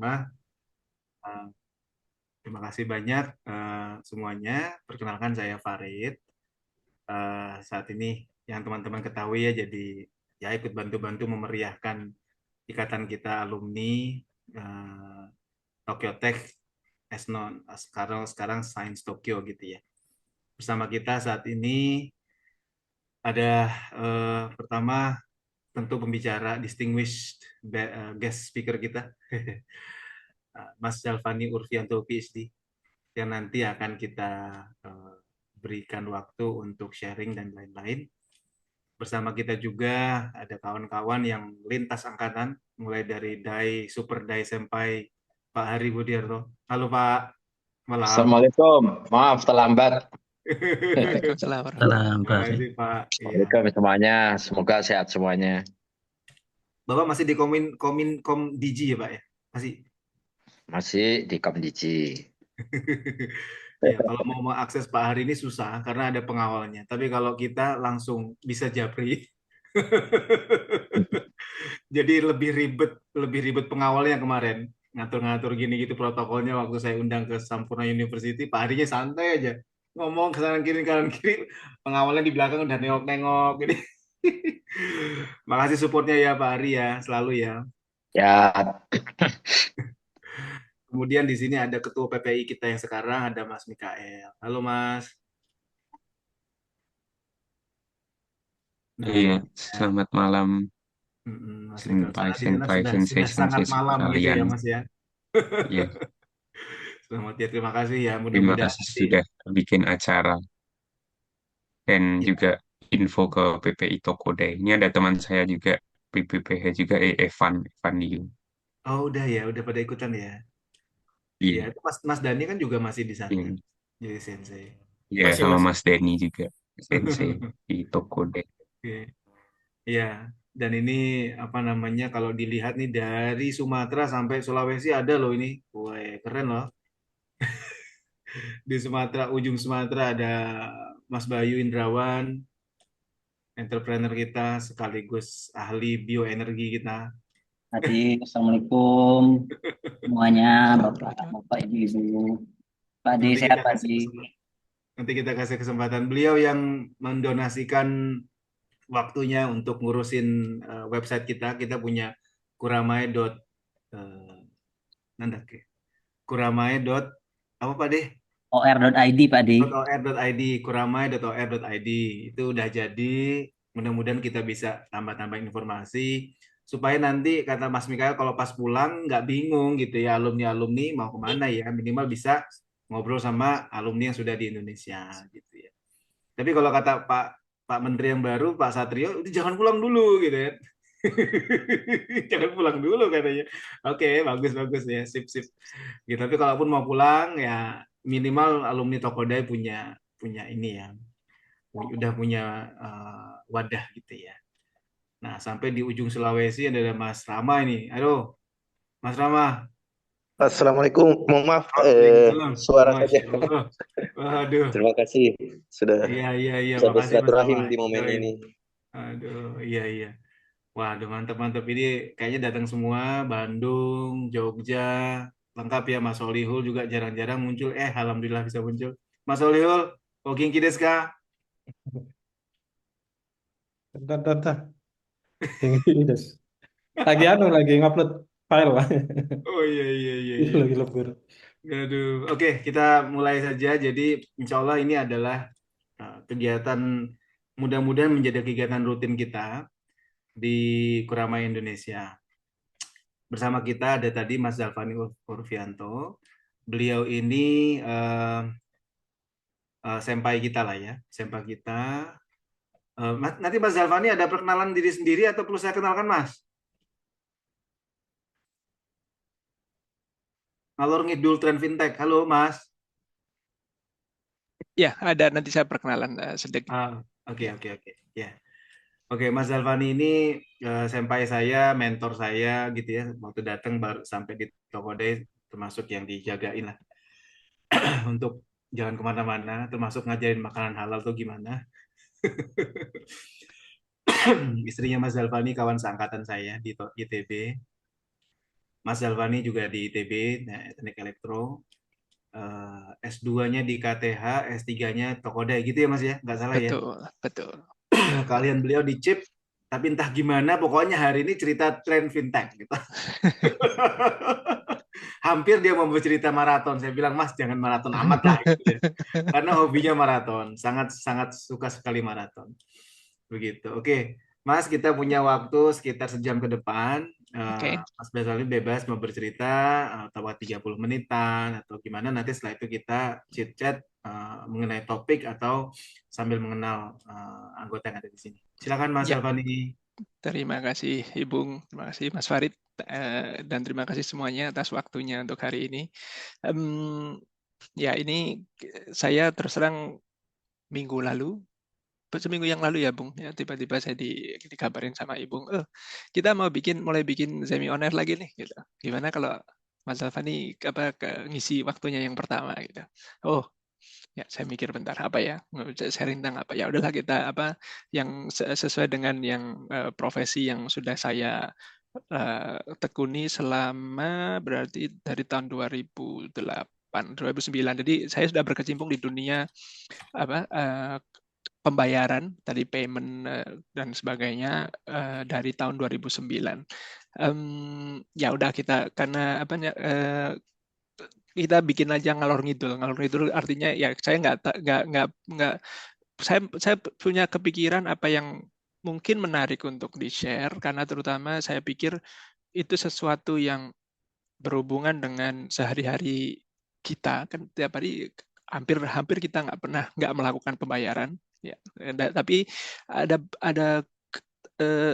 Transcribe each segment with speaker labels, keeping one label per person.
Speaker 1: pertama, eh, terima kasih banyak semuanya. Perkenalkan saya Farid. Saat ini yang teman-teman ketahui ya, jadi ya ikut bantu-bantu memeriahkan ikatan kita alumni eh, Tokyo Tech sekarang sekarang Science Tokyo gitu ya. Bersama kita saat ini ada pertama tentu pembicara distinguished guest speaker kita Mas Zalfani Urfianto PhD yang nanti akan kita eh, berikan waktu untuk sharing dan lain-lain. Bersama kita juga ada kawan-kawan yang lintas angkatan, mulai dari Super Dai Senpai Pak Hari Budiarto. Halo Pak, malam.
Speaker 2: Assalamualaikum. Maaf terlambat.
Speaker 3: Waalaikumsalam
Speaker 4: Salam,
Speaker 1: Terima
Speaker 4: Pak.
Speaker 1: kasih Pak. Iya.
Speaker 2: Assalamualaikum semuanya. Semoga sehat semuanya.
Speaker 1: Bapak masih di Kom Digi ya Pak ya? Masih.
Speaker 2: Masih di Komdiji.
Speaker 1: Ya, kalau mau mengakses Pak Hari ini susah karena ada pengawalnya. Tapi kalau kita langsung bisa japri. Jadi lebih ribet pengawalnya kemarin. Ngatur-ngatur gini gitu protokolnya waktu saya undang ke Sampurna University, Pak Harinya santai aja. Ngomong ke kanan kiri, pengawalnya di belakang udah nengok-nengok gini. Makasih supportnya ya Pak Hari ya, selalu ya.
Speaker 2: Ya,
Speaker 1: Kemudian di sini ada Ketua PPI kita yang sekarang, ada Mas Mikael. Halo Mas. Nah,
Speaker 4: Iya,
Speaker 1: ya.
Speaker 4: selamat malam
Speaker 1: Mas Mikael. Sana di sana
Speaker 4: senpai-senpai
Speaker 1: sudah sangat
Speaker 4: sensei-sensei
Speaker 1: malam gitu
Speaker 4: sekalian.
Speaker 1: ya Mas ya.
Speaker 4: Iya,
Speaker 1: Selamat ya, terima kasih ya.
Speaker 4: terima
Speaker 1: Mudah-mudahan
Speaker 4: kasih
Speaker 1: nanti
Speaker 4: sudah bikin acara dan
Speaker 1: ya.
Speaker 4: juga info ke PPI Tokodai. Ini ada teman saya juga, PPPH juga, Evan Yu.
Speaker 1: Oh udah ya, udah pada ikutan ya. Iya,
Speaker 4: Iya,
Speaker 1: itu Mas Dani kan juga masih di sana,
Speaker 4: iya,
Speaker 1: jadi sensei.
Speaker 4: iya,
Speaker 1: Masih
Speaker 4: sama
Speaker 1: Mas.
Speaker 4: Mas Denny juga, sensei di Tokodai.
Speaker 1: Oke. Iya, dan ini apa namanya kalau dilihat nih dari Sumatera sampai Sulawesi ada loh ini. Wah, keren loh. Di Sumatera, ujung Sumatera ada Mas Bayu Indrawan, entrepreneur kita sekaligus ahli bioenergi kita.
Speaker 5: Tadi, Assalamualaikum semuanya, Bapak,
Speaker 3: warahmatullahi
Speaker 5: Bapak, Ibu. Pak Adi,
Speaker 1: Nanti
Speaker 5: sehat
Speaker 1: kita
Speaker 5: Pak
Speaker 1: kasih
Speaker 5: Adi.
Speaker 1: nanti kita kasih kesempatan beliau yang mendonasikan waktunya untuk ngurusin website kita. Kita punya kuramai. Eh, Nanda ke kuramai. Apa Pak deh?
Speaker 5: OR.id Pak Adi.
Speaker 1: .or.id kuramai.or.id itu udah jadi. Mudah-mudahan kita bisa tambah-tambah informasi supaya nanti kata Mas Mikael kalau pas pulang nggak bingung gitu ya alumni-alumni mau kemana ya minimal bisa ngobrol sama alumni yang sudah di Indonesia gitu ya. Tapi kalau kata Pak Pak Menteri yang baru, Pak Satrio, itu jangan pulang dulu gitu ya. Jangan pulang dulu katanya. Oke, bagus bagus ya, sip sip. Gitu. Tapi kalaupun mau pulang ya minimal alumni Tokodai punya punya ini ya, udah punya wadah gitu ya. Nah, sampai di ujung Sulawesi ada Mas Rama ini. Aduh, Mas Rama.
Speaker 6: Assalamualaikum, mohon maaf
Speaker 1: Waalaikumsalam.
Speaker 6: suara
Speaker 1: Masya
Speaker 6: saja.
Speaker 1: Allah. Waduh.
Speaker 6: Terima kasih sudah
Speaker 1: Iya, iya, iya.
Speaker 6: bisa
Speaker 1: Makasih Mas Rama.
Speaker 6: bersilaturahim di momen
Speaker 1: Join.
Speaker 6: ini.
Speaker 1: Aduh, iya, iya. Waduh, mantap-mantap. Ini kayaknya datang semua, Bandung, Jogja, lengkap ya. Mas Solihul juga jarang-jarang muncul. Alhamdulillah bisa muncul. Mas Solihul, o genki desu ka?
Speaker 3: Bentar, bentar, bentar. Ini des. Lagi ngupload file lah.
Speaker 1: Oh iya, iya, iya,
Speaker 3: Itu
Speaker 1: iya.
Speaker 3: lagi lembur.
Speaker 1: Aduh, oke kita mulai saja. Jadi insya Allah ini adalah kegiatan mudah-mudahan menjadi kegiatan rutin kita di Kuramai Indonesia. Bersama kita ada tadi Mas Zalfani Urfianto. Beliau ini eh, senpai kita lah ya, senpai kita. Nanti Mas Zalfani ada perkenalan diri sendiri atau perlu saya kenalkan Mas? Ngalor ngidul tren fintech. Halo Mas.
Speaker 3: Ya, ada nanti saya perkenalan sedikit.
Speaker 1: Oke,
Speaker 3: Ya.
Speaker 1: oke, oke. Ya. Oke, Mas Zalfani ini senpai saya, mentor saya gitu ya. Waktu datang baru sampai di Tokodai termasuk yang dijagain lah untuk jangan kemana-mana, termasuk ngajarin makanan halal tuh gimana. Istrinya Mas Zalfani kawan seangkatan saya di ITB. Mas Zalvani juga di ITB, Teknik Elektro. S2-nya di KTH, S3-nya Tokoda gitu ya Mas ya, nggak salah ya.
Speaker 7: Betul, betul.
Speaker 1: Kalian beliau di chip, tapi entah gimana, pokoknya hari ini cerita tren fintech gitu. Hampir dia mau bercerita maraton. Saya bilang, Mas jangan maraton amat lah, gitu ya. Karena hobinya maraton, sangat sangat suka sekali maraton. Begitu. Oke, Mas, kita punya waktu sekitar sejam ke depan.
Speaker 7: Oke.
Speaker 1: Mas Basali bebas mau bercerita atau 30 menitan atau gimana. Nanti setelah itu kita chit-chat mengenai topik atau sambil mengenal anggota yang ada di sini. Silakan Mas
Speaker 7: Ya.
Speaker 1: Alvani.
Speaker 7: Terima kasih Ibung, terima kasih Mas Farid, dan terima kasih semuanya atas waktunya untuk hari ini. Ya ini saya terus terang seminggu yang lalu ya Bung, ya tiba-tiba saya dikabarin sama Ibung, kita mau mulai bikin semi on air lagi nih, gitu. Gimana kalau Mas Alvani ngisi waktunya yang pertama gitu. Oh, ya saya mikir bentar apa ya, sharing tentang apa ya, udahlah kita yang sesuai dengan yang profesi yang sudah saya tekuni selama berarti dari tahun 2009. Jadi saya sudah berkecimpung di dunia pembayaran, tadi payment dan sebagainya dari tahun 2009. Ya udah kita karena kita bikin aja ngalor ngidul artinya ya saya nggak saya punya kepikiran apa yang mungkin menarik untuk di-share karena terutama saya pikir itu sesuatu yang berhubungan dengan sehari-hari kita kan tiap hari hampir kita nggak melakukan pembayaran ya tapi ada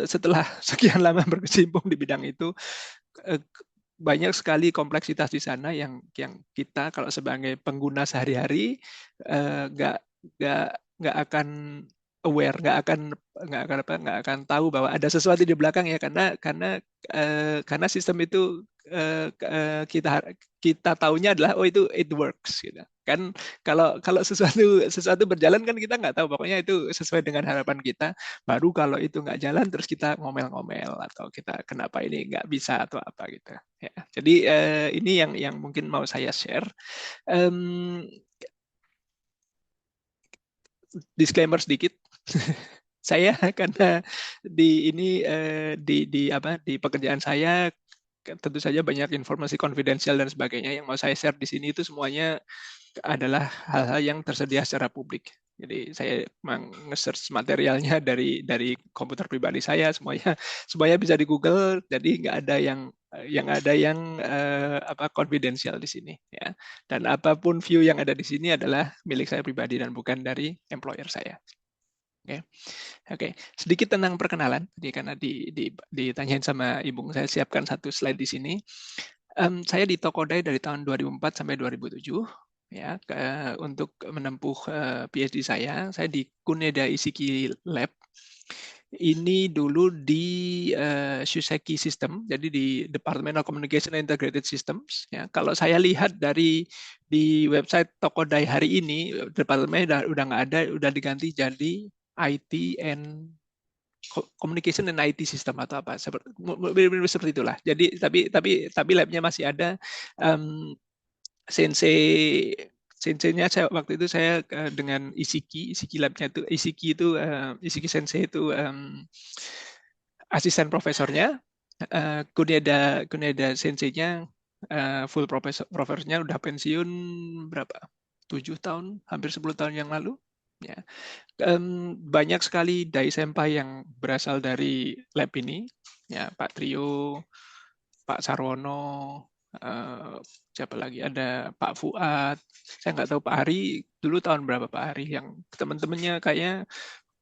Speaker 7: setelah sekian lama berkecimpung di bidang itu banyak sekali kompleksitas di sana yang kita kalau sebagai pengguna sehari-hari nggak akan aware, nggak akan tahu bahwa ada sesuatu di belakang ya karena sistem itu kita taunya adalah itu it works gitu kan. Kalau sesuatu berjalan kan kita nggak tahu, pokoknya itu sesuai dengan harapan kita. Baru kalau itu nggak jalan terus kita ngomel-ngomel atau kita kenapa ini nggak bisa atau apa gitu ya. Jadi ini yang mungkin mau saya share. Disclaimer sedikit. Saya karena di pekerjaan saya tentu saja banyak informasi konfidensial dan sebagainya yang mau saya share di sini itu semuanya adalah hal-hal yang tersedia secara publik. Jadi saya nge-search materialnya dari komputer pribadi saya, semuanya bisa di Google. Jadi nggak ada yang konfidensial di sini ya. Dan apapun view yang ada di sini adalah milik saya pribadi dan bukan dari employer saya. Oke. Sedikit tentang perkenalan. Jadi karena ditanyain sama Ibung, saya siapkan satu slide di sini. Saya di Tokodai dari tahun 2004 sampai 2007. Ya, untuk menempuh PhD saya di Kuneda Isiki Lab. Ini dulu di Shuseki System, jadi di Department of Communication and Integrated Systems. Ya, kalau saya lihat di website Tokodai hari ini, departemennya udah nggak ada, udah diganti jadi IT and Communication and IT System atau apa seperti itulah. Jadi tapi labnya masih ada. Sensei-nya waktu itu saya dengan Isiki labnya itu Isiki Sensei itu asisten profesornya, Kuneda Sensei-nya full profesornya udah pensiun berapa? 7 tahun, hampir 10 tahun yang lalu. Ya. Banyak sekali dai senpai yang berasal dari lab ini, ya Pak Trio, Pak Sarwono. Siapa lagi, ada Pak Fuad, saya nggak tahu Pak Hari dulu tahun berapa Pak Hari, yang teman-temannya kayaknya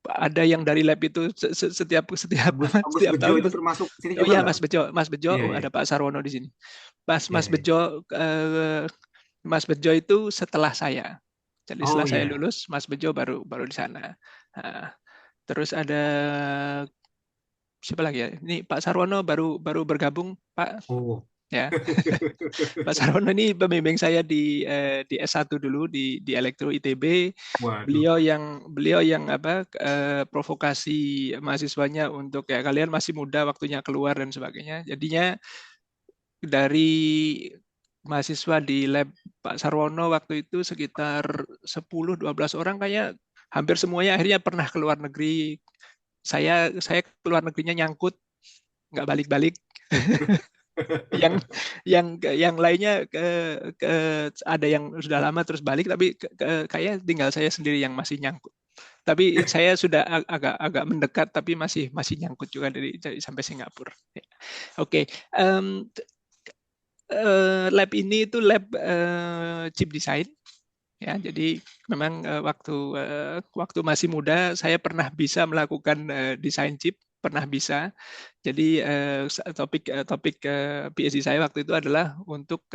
Speaker 7: ada yang dari lab itu setiap
Speaker 1: Bejo
Speaker 7: tahun
Speaker 1: itu termasuk sini
Speaker 7: oh
Speaker 1: juga
Speaker 7: ya Mas Bejo
Speaker 1: Iya.
Speaker 7: ada Pak Sarwono di sini. Mas
Speaker 1: Iya.
Speaker 7: Bejo itu setelah saya, jadi setelah saya
Speaker 1: Iya.
Speaker 7: lulus Mas Bejo baru di sana. Terus ada siapa lagi ya? Ini Pak Sarwono baru bergabung Pak. Ya, Pak Sarwono ini pembimbing saya di S1 dulu di Elektro ITB.
Speaker 1: Waduh.
Speaker 7: Beliau yang provokasi mahasiswanya untuk ya kalian masih muda, waktunya keluar dan sebagainya. Jadinya dari mahasiswa di lab Pak Sarwono waktu itu sekitar 10-12 orang, kayak hampir semuanya akhirnya pernah ke luar negeri. Saya ke luar negerinya nyangkut, nggak balik-balik. yang lainnya ada yang sudah lama terus balik, tapi kayak tinggal saya sendiri yang masih nyangkut. Tapi saya sudah agak mendekat, tapi masih nyangkut juga dari sampai Singapura. Oke. Lab ini itu lab chip design. Ya, jadi memang waktu masih muda saya pernah bisa melakukan desain chip, pernah bisa. Jadi topik PhD saya waktu itu adalah untuk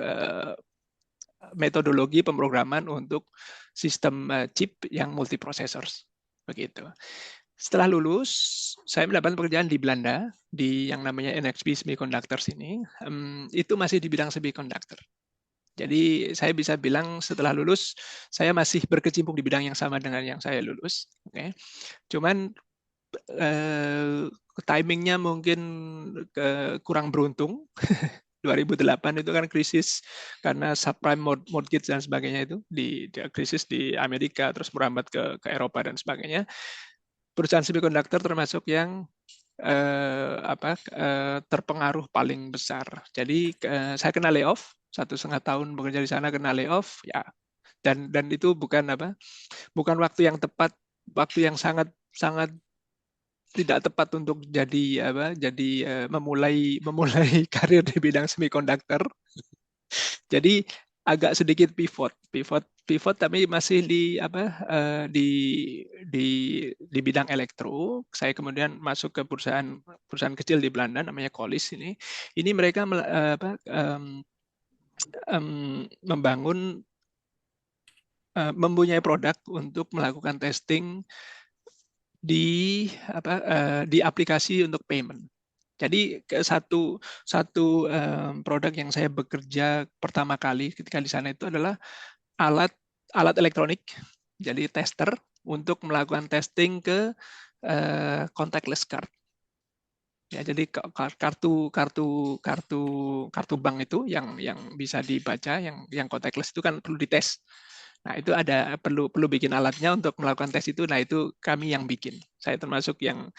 Speaker 7: metodologi pemrograman untuk sistem chip yang multiprocessors, begitu. Setelah lulus, saya mendapatkan pekerjaan di Belanda di yang namanya NXP Semiconductors ini. Itu masih di bidang semiconductor. Jadi saya bisa bilang setelah lulus saya masih berkecimpung di bidang yang sama dengan yang saya lulus. Okay. Cuman timingnya mungkin kurang beruntung. 2008 itu kan krisis karena subprime mortgage dan sebagainya, itu di krisis di Amerika terus merambat ke Eropa dan sebagainya. Perusahaan semiconductor termasuk yang terpengaruh paling besar. Jadi saya kena layoff, 1,5 tahun bekerja di sana kena layoff, ya. Dan itu bukan waktu yang tepat, waktu yang sangat tidak tepat untuk memulai karir di bidang semiconductor. Jadi agak sedikit pivot tapi masih di bidang elektro. Saya kemudian masuk ke perusahaan kecil di Belanda namanya Colis ini. Ini mereka mempunyai produk untuk melakukan testing di aplikasi untuk payment. Jadi satu produk yang saya bekerja pertama kali ketika di sana itu adalah alat elektronik, jadi tester untuk melakukan testing ke contactless card. Ya, jadi kartu bank itu yang bisa dibaca, yang contactless itu kan perlu dites. Nah, itu perlu bikin alatnya untuk melakukan tes itu. Nah, itu kami yang bikin. Saya termasuk yang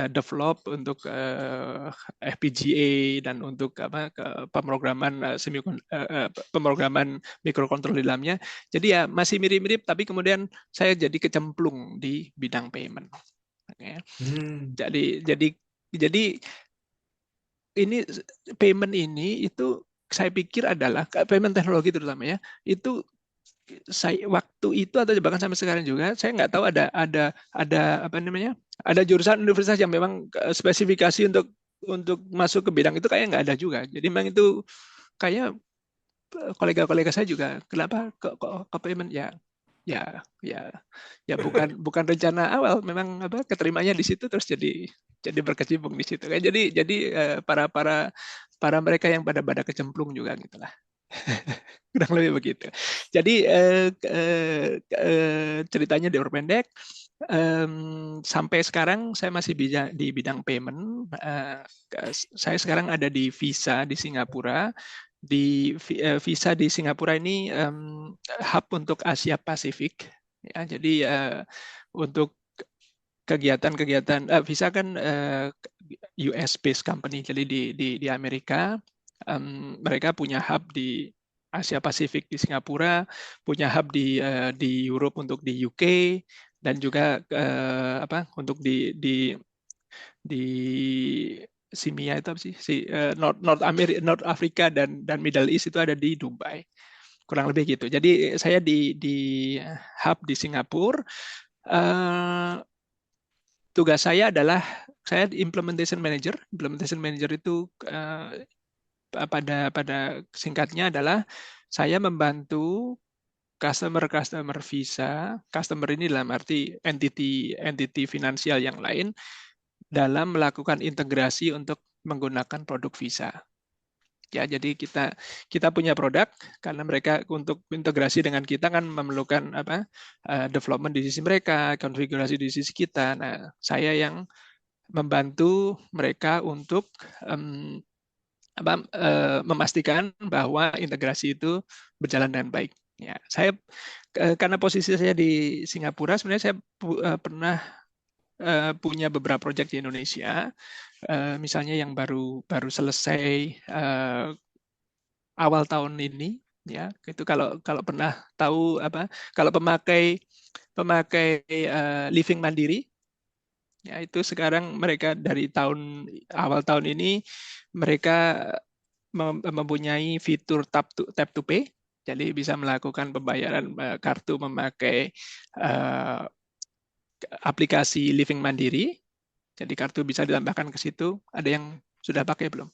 Speaker 7: develop untuk FPGA dan untuk pemrograman pemrograman mikrokontroler di dalamnya. Jadi ya masih mirip-mirip, tapi kemudian saya jadi kecemplung di bidang payment. Okay. Jadi ini payment ini itu saya pikir adalah payment teknologi terutama ya, itu saya waktu itu atau bahkan sampai sekarang juga saya nggak tahu ada jurusan universitas yang memang spesifikasi untuk masuk ke bidang itu, kayak nggak ada juga. Jadi memang itu kayak kolega-kolega saya juga kenapa ke payment ya bukan rencana awal, memang keterimanya di situ terus jadi berkecimpung di situ. Jadi para mereka yang pada kecemplung juga gitulah. Kurang lebih begitu. Jadi ceritanya diperpendek, sampai sekarang saya masih di bidang payment. Saya sekarang ada di Visa di Singapura. Di Visa di Singapura ini hub untuk Asia Pasifik. Ya, jadi untuk kegiatan Visa kan US based company, jadi di Amerika. Mereka punya hub di Asia Pasifik di Singapura, punya hub di Europe untuk di UK, dan juga untuk di SIMIA itu apa sih? North Africa dan Middle East itu ada di Dubai. Kurang lebih gitu. Jadi saya di hub di Singapura. Tugas saya adalah saya implementation manager. Implementation manager itu pada singkatnya adalah saya membantu customer Visa. Customer ini dalam arti entity finansial yang lain dalam melakukan integrasi untuk menggunakan produk Visa. Ya, jadi kita punya produk karena mereka untuk integrasi dengan kita kan memerlukan development di sisi mereka, konfigurasi di sisi kita. Nah, saya yang membantu mereka untuk memastikan bahwa integrasi itu berjalan dengan baik. Ya, saya karena posisi saya di Singapura, sebenarnya saya pernah punya beberapa proyek di Indonesia, misalnya yang baru selesai awal tahun ini, ya itu kalau pernah tahu kalau pemakai living mandiri, ya itu sekarang mereka dari awal tahun ini mereka mempunyai fitur tap to pay, jadi bisa melakukan pembayaran kartu memakai aplikasi living mandiri. Jadi kartu bisa ditambahkan ke situ. Ada yang sudah pakai belum?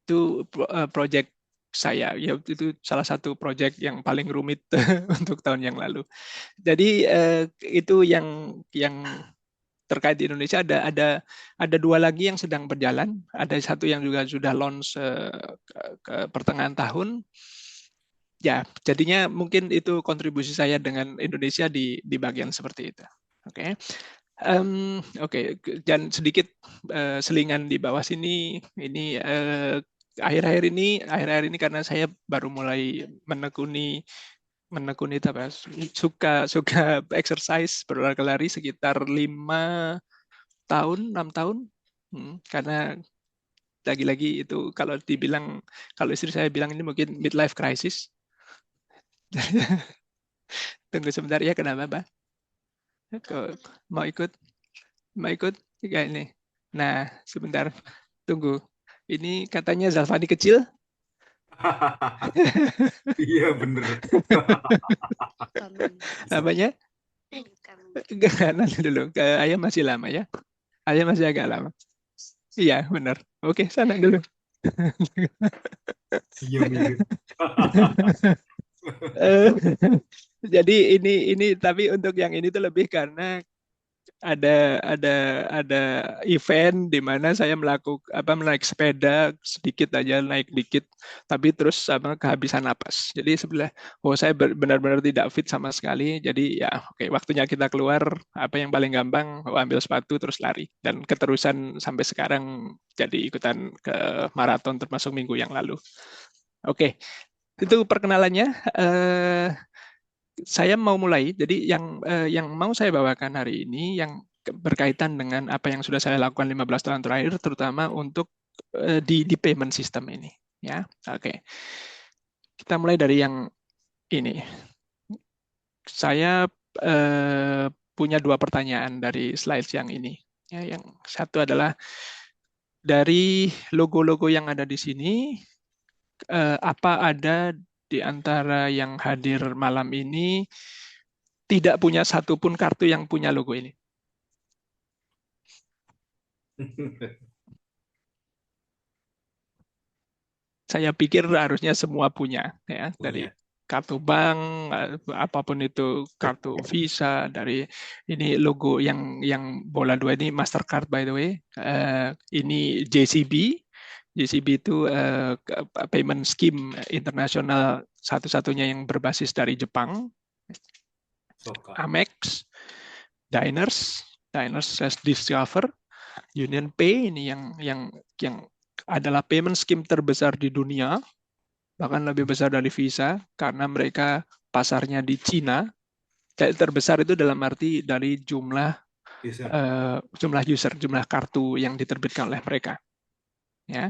Speaker 7: Itu project saya, ya itu salah satu project yang paling rumit untuk tahun yang lalu. Jadi itu yang terkait di Indonesia. Ada dua lagi yang sedang berjalan. Ada satu yang juga sudah launch ke pertengahan tahun. Ya, jadinya mungkin itu kontribusi saya dengan Indonesia di bagian seperti itu. Oke. Oke, dan sedikit selingan di bawah sini. Ini akhir-akhir ini karena saya baru mulai menekuni suka exercise, berolahraga lari sekitar 6 tahun. Karena lagi-lagi itu kalau istri saya bilang ini mungkin midlife crisis. Tunggu sebentar ya, kenapa, Pak? Mau ikut kayak ini. Nah, sebentar, tunggu. Ini katanya Zalfani kecil.
Speaker 1: Iya bener.
Speaker 7: Apanya? Nanti dulu. Ayah masih lama ya. Ayah masih agak lama. Iya, benar. Oke, sana dulu.
Speaker 1: Iya mirip.
Speaker 7: Jadi ini tapi untuk yang ini tuh lebih karena ada event di mana saya naik sepeda sedikit aja, naik dikit, tapi terus kehabisan napas. Jadi sebelah, saya benar-benar tidak fit sama sekali. Jadi ya oke, waktunya kita keluar. Apa yang paling gampang, ambil sepatu terus lari, dan keterusan sampai sekarang jadi ikutan ke maraton termasuk minggu yang lalu. Oke, itu perkenalannya. Saya mau mulai. Jadi yang mau saya bawakan hari ini yang berkaitan dengan apa yang sudah saya lakukan 15 tahun terakhir, terutama untuk di payment system ini. Ya, oke. Kita mulai dari yang ini. Saya punya 2 pertanyaan dari slides yang ini. Ya, yang satu adalah dari logo-logo yang ada di sini, apa ada di antara yang hadir malam ini tidak punya satupun kartu yang punya logo ini? Saya pikir harusnya semua punya, ya, dari kartu bank, apapun itu, kartu Visa, dari ini logo yang bola 2 ini Mastercard by the way. Ini JCB. JCB itu payment scheme internasional satu-satunya yang berbasis dari Jepang. Amex, Diners Discover, Union Pay ini yang adalah payment scheme terbesar di dunia, bahkan lebih besar dari Visa karena mereka pasarnya di Cina. Terbesar itu dalam arti dari jumlah user, jumlah kartu yang diterbitkan oleh mereka. Ya,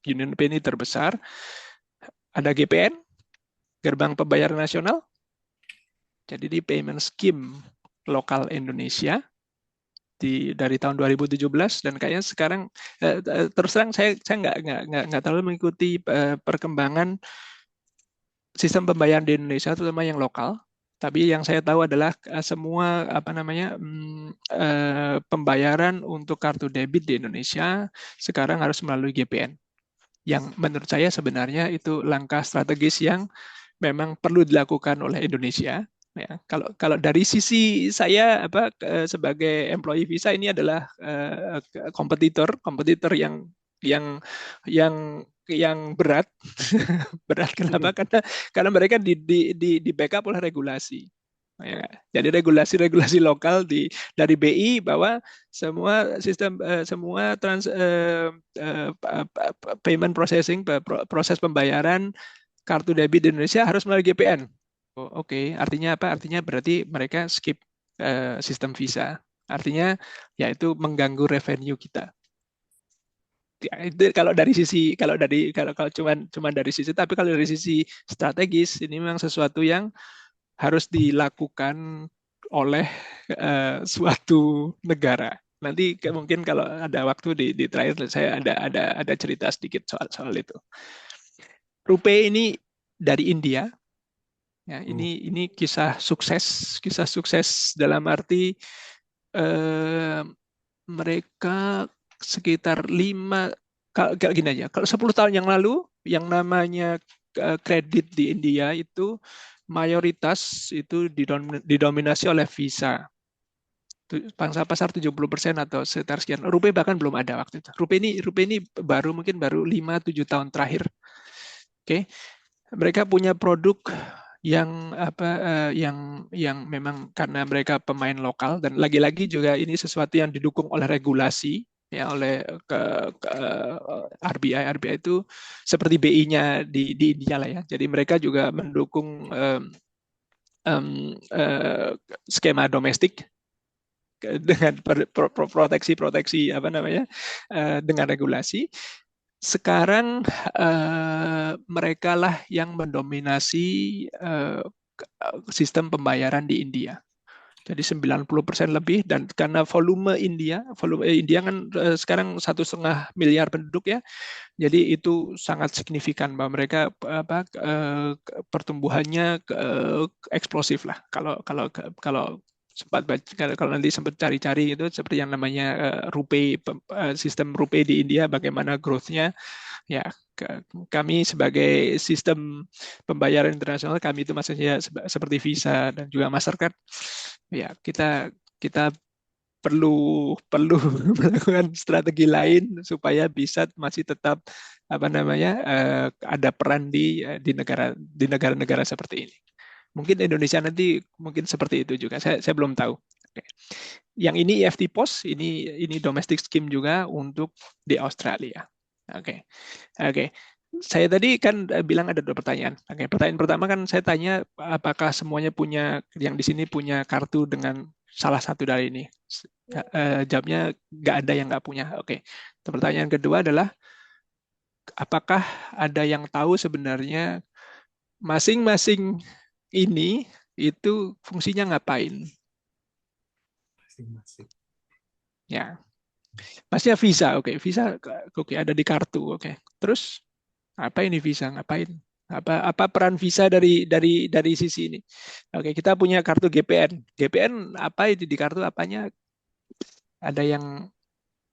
Speaker 7: Union Pay ini terbesar. Ada GPN, Gerbang Pembayaran Nasional. Jadi di payment scheme lokal Indonesia dari tahun 2017, dan kayaknya sekarang terus terang saya nggak terlalu mengikuti perkembangan sistem pembayaran di Indonesia, terutama yang lokal. Tapi yang saya tahu adalah semua pembayaran untuk kartu debit di Indonesia sekarang harus melalui GPN. Yang menurut saya sebenarnya itu langkah strategis yang memang perlu dilakukan oleh Indonesia. Ya, kalau dari sisi saya sebagai employee Visa, ini adalah kompetitor yang berat. Berat kenapa? Karena mereka di backup oleh regulasi. Ya. Jadi regulasi-regulasi lokal dari BI bahwa semua sistem semua payment processing, proses pembayaran kartu debit di Indonesia harus melalui GPN. Oke, artinya apa? Artinya berarti mereka skip sistem Visa. Artinya yaitu mengganggu revenue kita. Ya, itu kalau dari sisi kalau cuma dari sisi, tapi kalau dari sisi strategis ini memang sesuatu yang harus dilakukan oleh suatu negara. Nanti mungkin kalau ada waktu di terakhir saya ada cerita sedikit soal itu. Rupee ini dari India. Ya, ini kisah sukses dalam arti mereka sekitar 5, kalau gini aja, kalau 10 tahun yang lalu yang namanya kredit di India itu mayoritas itu didominasi oleh Visa. Pangsa pasar 70% atau sekitar sekian. Rupee bahkan belum ada waktu itu. Rupee ini mungkin baru 5-7 tahun terakhir. Oke. Mereka punya produk yang yang memang karena mereka pemain lokal, dan lagi-lagi juga ini sesuatu yang didukung oleh regulasi ya, oleh RBI. RBI itu seperti BI-nya di India lah ya. Jadi mereka juga mendukung skema domestik dengan proteksi apa namanya dengan regulasi. Sekarang mereka lah yang mendominasi sistem pembayaran di India. Jadi 90% lebih, dan karena volume India kan sekarang 1,5 miliar penduduk ya. Jadi itu sangat signifikan bahwa mereka pertumbuhannya eksplosif lah. Kalau sempat baca, kalau nanti sempat cari-cari itu seperti yang namanya Rupee, sistem Rupee di India, bagaimana growth-nya ya. Kami sebagai sistem pembayaran internasional, kami itu maksudnya seperti Visa dan juga Mastercard ya, kita perlu melakukan strategi lain supaya bisa masih tetap apa namanya ada peran di negara-negara seperti ini. Mungkin Indonesia nanti mungkin seperti itu juga. Saya belum tahu. Oke. Yang ini EFT POS, ini domestic scheme juga untuk di Australia. Oke. Saya tadi kan bilang ada 2 pertanyaan. Oke, pertanyaan pertama kan saya tanya apakah semuanya yang di sini punya kartu dengan salah satu dari ini. Jawabnya nggak ada yang nggak punya. Oke. Pertanyaan kedua adalah apakah ada yang tahu sebenarnya masing-masing ini itu fungsinya ngapain?
Speaker 1: Masing-masing.
Speaker 7: Ya, pastinya Visa. Oke, Visa ada di kartu. Oke, terus apa ini Visa ngapain? Apa peran Visa dari sisi ini? Oke, kita punya kartu GPN. GPN apa itu di kartu, apanya? Ada yang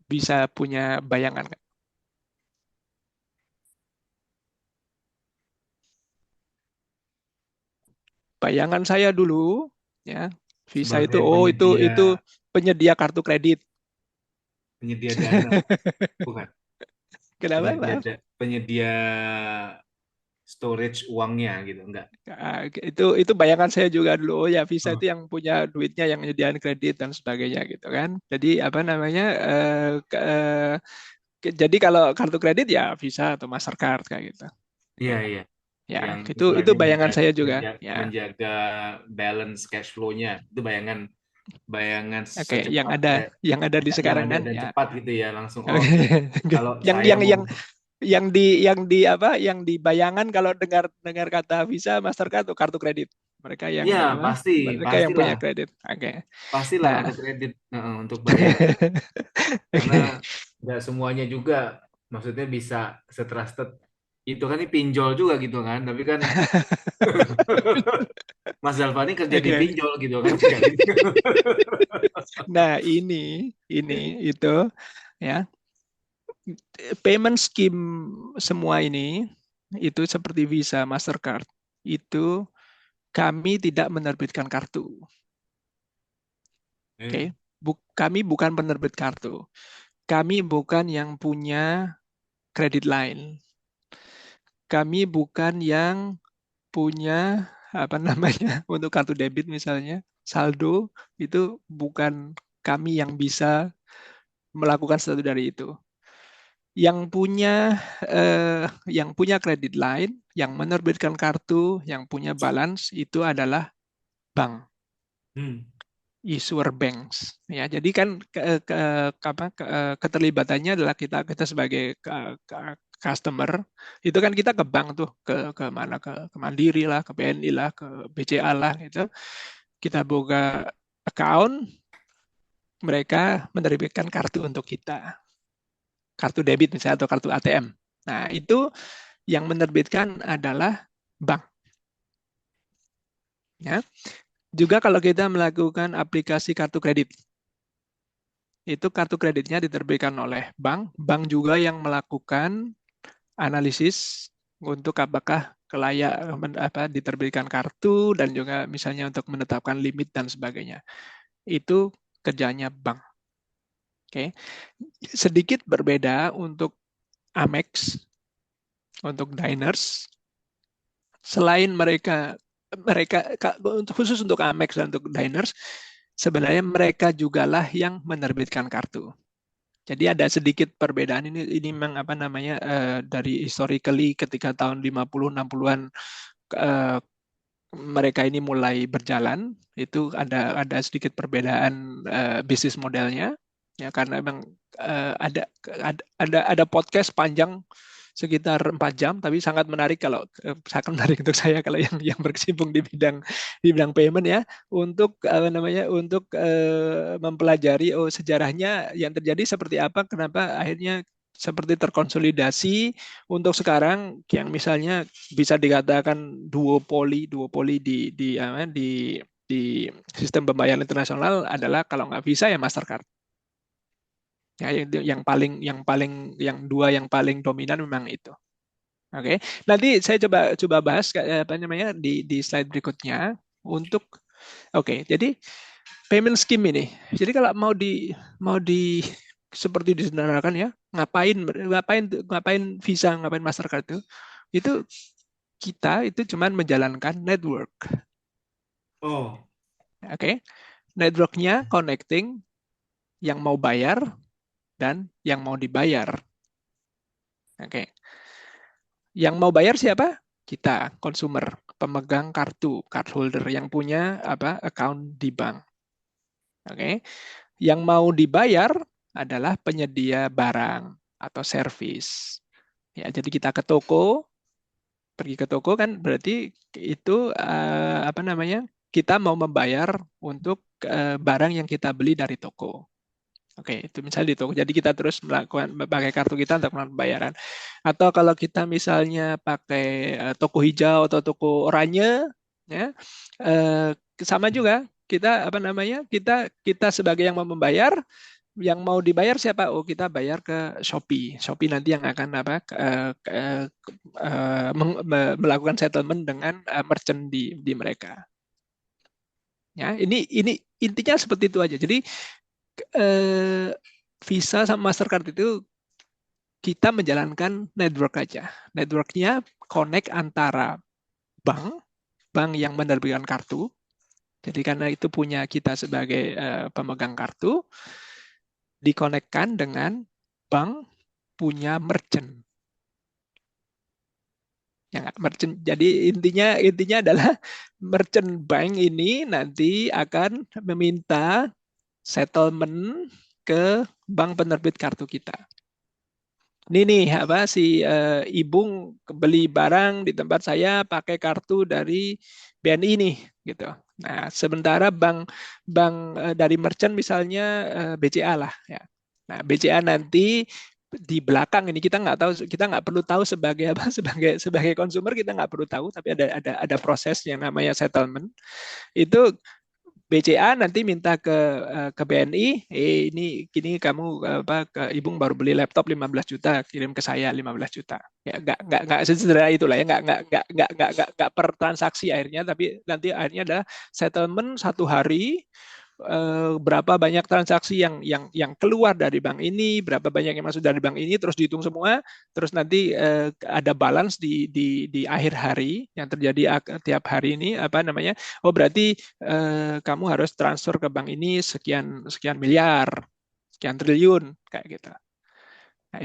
Speaker 7: bisa punya bayangan nggak? Bayangan saya dulu, ya, Visa
Speaker 1: Sebagai
Speaker 7: itu penyedia kartu kredit.
Speaker 1: penyedia dana, bukan?
Speaker 7: Kenapa, Pak?
Speaker 1: Penyedia storage uangnya gitu, enggak?
Speaker 7: Itu bayangan saya juga dulu. Oh ya, Visa itu yang punya duitnya, yang nyediain kredit dan sebagainya gitu kan. Jadi apa namanya? Jadi kalau kartu kredit ya Visa atau Mastercard kayak gitu.
Speaker 1: Iya.
Speaker 7: Ya,
Speaker 1: Yang
Speaker 7: itu bayangan saya juga. Ya.
Speaker 1: menjaga balance cash flow-nya. Itu bayangan
Speaker 7: Oke,
Speaker 1: secepat
Speaker 7: yang ada di sekarang kan.
Speaker 1: dan
Speaker 7: Ya.
Speaker 1: cepat gitu ya, langsung. Kalau
Speaker 7: yang dibayangkan kalau dengar kata Visa, Mastercard atau kartu kredit. Mereka yang yang punya kredit. Oke.
Speaker 1: Pastilah untuk kredit, untuk bayar. Karena nggak semuanya juga, maksudnya bisa setrusted itu kan, ini pinjol juga gitu kan, tapi kan Mas Zalfani kerja di pinjol gitu kan.
Speaker 7: Nah, ini itu ya. Payment scheme semua ini itu seperti Visa, Mastercard. Itu kami tidak menerbitkan kartu. Oke. Kami bukan penerbit kartu. Kami bukan yang punya credit line. Kami bukan yang punya apa namanya untuk kartu debit misalnya saldo itu bukan kami yang bisa melakukan sesuatu dari itu. Yang punya kredit line, yang menerbitkan kartu, yang punya balance itu adalah bank,
Speaker 1: Hmm.
Speaker 7: issuer banks. Ya, jadi kan keterlibatannya adalah kita sebagai customer itu kan kita ke bank tuh ke mana ke Mandiri lah, ke BNI lah, ke BCA lah gitu. Kita buka account, mereka menerbitkan kartu untuk kita. Kartu debit misalnya atau kartu ATM. Nah, itu yang menerbitkan adalah bank. Ya. Juga kalau kita melakukan aplikasi kartu kredit, itu kartu kreditnya diterbitkan oleh bank. Bank juga yang melakukan analisis untuk apakah layak diterbitkan kartu dan juga misalnya untuk menetapkan limit dan sebagainya. Itu kerjanya bank. Oke. Sedikit berbeda untuk Amex, untuk diners. Selain mereka khusus untuk Amex dan untuk diners, sebenarnya mereka jugalah yang menerbitkan kartu. Jadi ada sedikit perbedaan ini memang dari historically ketika tahun 50-60-an mereka ini mulai berjalan, itu ada sedikit perbedaan bisnis modelnya ya, karena memang ada podcast panjang sekitar 4 jam, tapi sangat menarik sangat menarik untuk saya kalau yang berkecimpung di bidang payment ya, untuk untuk mempelajari sejarahnya yang terjadi seperti apa, kenapa akhirnya seperti terkonsolidasi untuk sekarang yang misalnya bisa dikatakan duopoli di sistem pembayaran internasional adalah kalau nggak Visa ya Mastercard. Ya, yang dua yang paling dominan memang itu. Oke, nanti saya coba bahas di slide berikutnya untuk jadi payment scheme ini. Jadi kalau mau di seperti disederhanakan ya, ngapain Visa, ngapain Mastercard itu kita itu cuman menjalankan network.
Speaker 1: Oh.
Speaker 7: Oke. Networknya connecting yang mau bayar dan yang mau dibayar. Oke. Yang mau bayar siapa? Kita, consumer, pemegang kartu, cardholder yang punya account di bank. Oke. Yang mau dibayar adalah penyedia barang atau service. Ya, jadi kita ke toko, pergi ke toko kan berarti itu kita mau membayar untuk barang yang kita beli dari toko. Oke, itu misalnya di toko. Jadi kita terus pakai kartu kita untuk melakukan pembayaran. Atau kalau kita misalnya pakai toko hijau atau toko oranye, ya sama juga. Kita kita sebagai yang mau membayar, yang mau dibayar siapa? Oh, kita bayar ke Shopee. Shopee nanti yang akan melakukan settlement dengan merchant di mereka. Ya, ini intinya seperti itu aja. Jadi Visa sama Mastercard itu kita menjalankan network aja. Networknya connect antara bank yang menerbitkan kartu. Jadi karena itu punya kita sebagai pemegang kartu, dikonekkan dengan bank punya merchant. Ya, merchant. Jadi intinya adalah merchant bank ini nanti akan meminta settlement ke bank penerbit kartu kita. Ini nih si Ibung beli barang di tempat saya pakai kartu dari BNI nih gitu. Nah, sementara bank dari merchant misalnya BCA lah ya. Nah, BCA nanti di belakang ini kita nggak perlu tahu sebagai sebagai konsumer, kita nggak perlu tahu, tapi ada proses yang namanya settlement. Itu BCA nanti minta ke BNI, ini kamu ke Ibung baru beli laptop 15 juta, kirim ke saya 15 juta. Ya nggak sesederhana itulah ya, nggak per transaksi akhirnya, tapi nanti akhirnya adalah settlement 1 hari berapa banyak transaksi yang keluar dari bank ini, berapa banyak yang masuk dari bank ini, terus dihitung semua, terus nanti ada balance di akhir hari yang terjadi tiap hari ini, apa namanya? Oh, berarti kamu harus transfer ke bank ini sekian miliar, sekian triliun kayak gitu. Nah,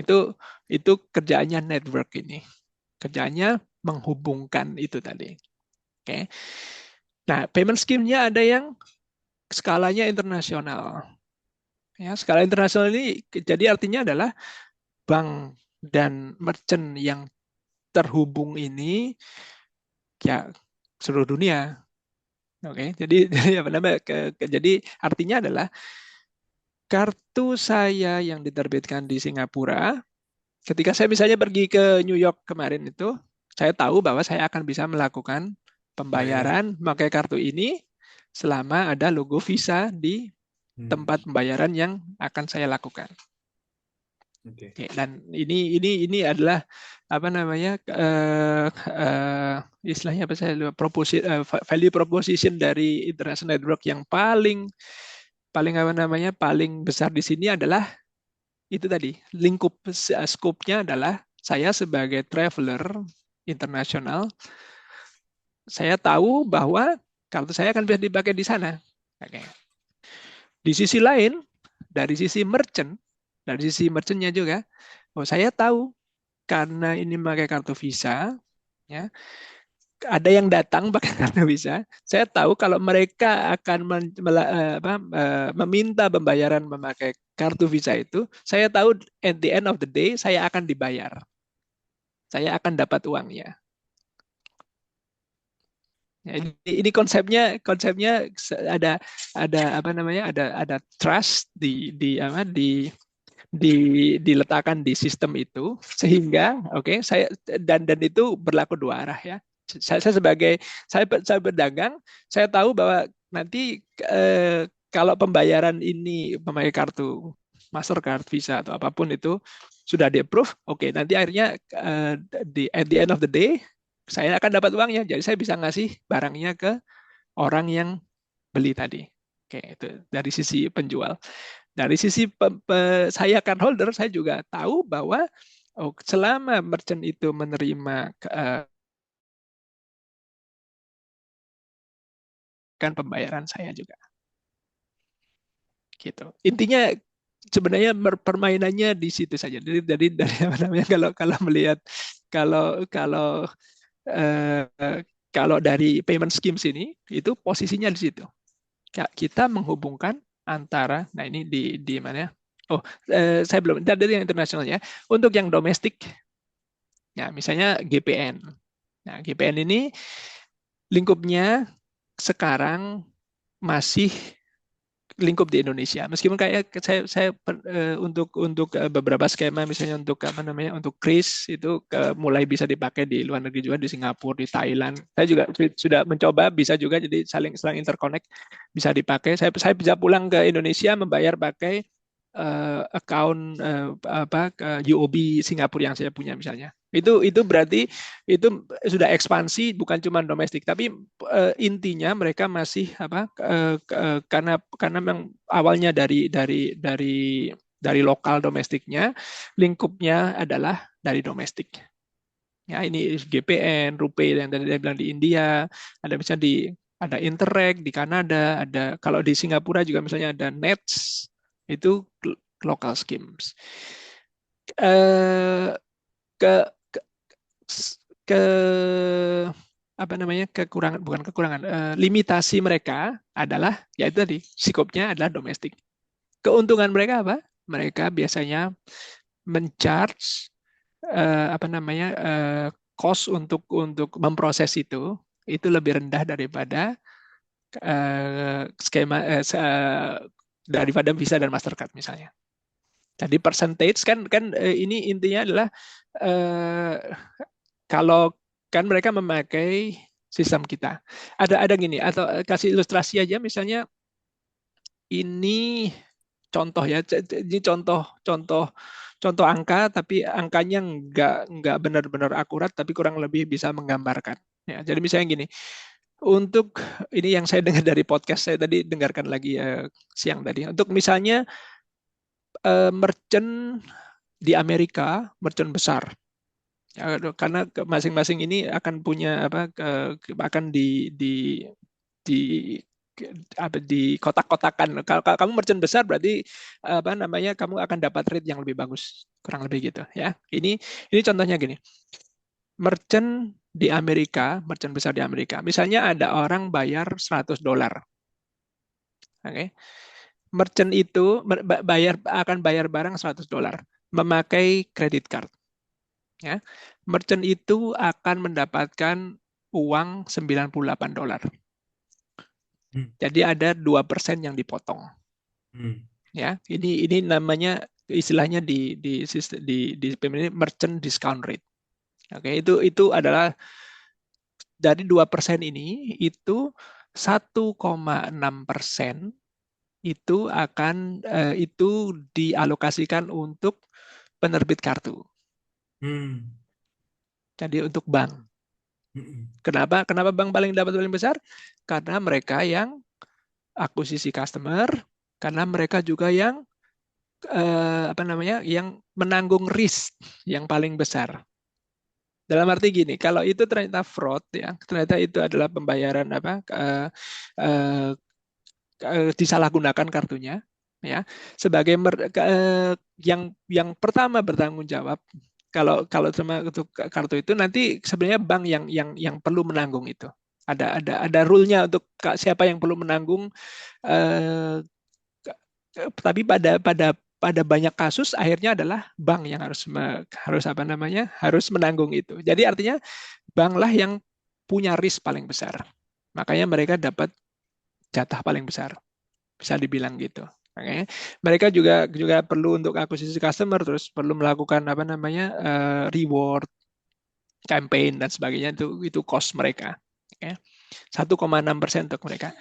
Speaker 7: itu kerjaannya network ini. Kerjaannya menghubungkan itu tadi. Oke. Nah, payment scheme-nya ada yang skalanya internasional. Ya, skala internasional ini jadi artinya adalah bank dan merchant yang terhubung ini ya seluruh dunia. Oke, jadi apa namanya? Jadi artinya adalah kartu saya yang diterbitkan di Singapura, ketika saya misalnya pergi ke New York kemarin itu, saya tahu bahwa saya akan bisa melakukan pembayaran memakai kartu ini selama ada logo Visa di tempat pembayaran yang akan saya lakukan. Oke, dan ini adalah apa namanya istilahnya apa saya lupa, value proposition dari international network yang paling apa namanya paling besar di sini adalah itu tadi, lingkup scope-nya adalah saya sebagai traveler internasional, saya tahu bahwa kartu saya akan bisa dipakai di sana. Oke. Di sisi lain, dari sisi merchant-nya juga, saya tahu karena ini pakai kartu Visa, ya, ada yang datang pakai kartu Visa, saya tahu kalau mereka akan meminta pembayaran memakai kartu Visa itu, saya tahu at the end of the day saya akan dibayar. Saya akan dapat uangnya. Ya, ini konsepnya ada apa namanya? Ada trust diletakkan di sistem itu sehingga saya dan itu berlaku dua arah ya. Saya sebagai saya berdagang, saya tahu bahwa nanti kalau pembayaran ini memakai kartu Mastercard, Visa atau apapun itu sudah di-approve, nanti akhirnya at the end of the day saya akan dapat uangnya. Jadi saya bisa ngasih barangnya ke orang yang beli tadi. Itu dari sisi penjual. Dari sisi saya cardholder, saya juga tahu bahwa selama merchant itu menerima kan pembayaran saya juga. Gitu. Intinya sebenarnya permainannya di situ saja. Dari apa namanya kalau melihat kalau dari payment schemes ini itu posisinya di situ. Kita menghubungkan antara, nah ini di mana? Saya belum dari yang internasionalnya. Untuk yang domestik, ya misalnya GPN. Nah GPN ini lingkupnya sekarang masih lingkup di Indonesia. Meskipun kayak saya untuk beberapa skema misalnya untuk apa namanya untuk kris itu mulai bisa dipakai di luar negeri juga, di Singapura, di Thailand. Saya juga sudah mencoba, bisa juga, jadi saling interconnect, bisa dipakai. Saya bisa pulang ke Indonesia membayar pakai account UOB Singapura yang saya punya misalnya. Itu berarti itu sudah ekspansi, bukan cuma domestik, tapi intinya mereka masih karena memang awalnya dari lokal domestiknya, lingkupnya adalah dari domestik. Ya, ini GPN, RuPay yang tadi saya bilang di India, ada misalnya ada Interact di Kanada, ada kalau di Singapura juga misalnya ada Nets, itu local schemes. Apa namanya limitasi mereka adalah yaitu tadi skopnya adalah domestik. Keuntungan mereka apa? Mereka biasanya mencharge cost untuk memproses itu lebih rendah daripada skema daripada Visa dan Mastercard misalnya. Jadi percentage kan ini intinya adalah kalau kan mereka memakai sistem kita. Ada gini, atau kasih ilustrasi aja misalnya ini contoh ya, ini contoh angka, tapi angkanya nggak benar-benar akurat, tapi kurang lebih bisa menggambarkan. Ya, jadi misalnya gini, untuk ini yang saya dengar dari podcast, saya tadi dengarkan lagi siang tadi. Untuk misalnya merchant di Amerika, merchant besar. Ya, karena masing-masing ini akan punya akan di kotak-kotakan. Kalau kamu merchant besar berarti kamu akan dapat rate yang lebih bagus, kurang lebih gitu ya. Ini contohnya gini. Merchant di Amerika, merchant besar di Amerika. Misalnya ada orang bayar $100. Oke. Merchant itu akan bayar barang $100 memakai credit card. Ya. Merchant itu akan mendapatkan uang $98. Jadi ada 2% yang dipotong. Ya, ini namanya istilahnya di merchant discount rate. Oke, itu adalah dari 2% ini itu 1,6% itu akan itu dialokasikan untuk penerbit kartu. Jadi untuk bank. Kenapa bank paling besar? Karena mereka yang akuisisi customer, karena mereka juga yang yang menanggung risk yang paling besar. Dalam arti gini, kalau itu ternyata fraud ya, ternyata itu adalah pembayaran disalahgunakan kartunya ya. Sebagai yang pertama bertanggung jawab kalau sama untuk kartu itu nanti sebenarnya bank yang perlu menanggung itu. Ada rule-nya untuk siapa yang perlu menanggung. Tapi pada banyak kasus akhirnya adalah bank yang harus menanggung itu. Jadi artinya banklah yang punya risk paling besar. Makanya mereka dapat jatah paling besar. Bisa dibilang gitu. Okay. Mereka juga perlu untuk akuisisi customer, terus perlu melakukan reward, campaign dan sebagainya, itu cost mereka. Okay. 1,6% untuk mereka.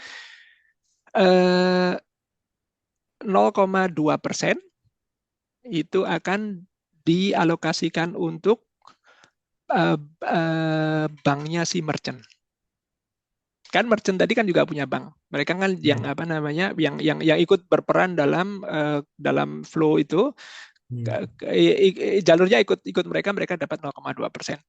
Speaker 7: 0,2% itu akan dialokasikan untuk banknya si merchant. Kan merchant tadi kan juga punya bank. Mereka kan yang ikut berperan dalam flow itu, jalurnya ikut mereka dapat 0,2%.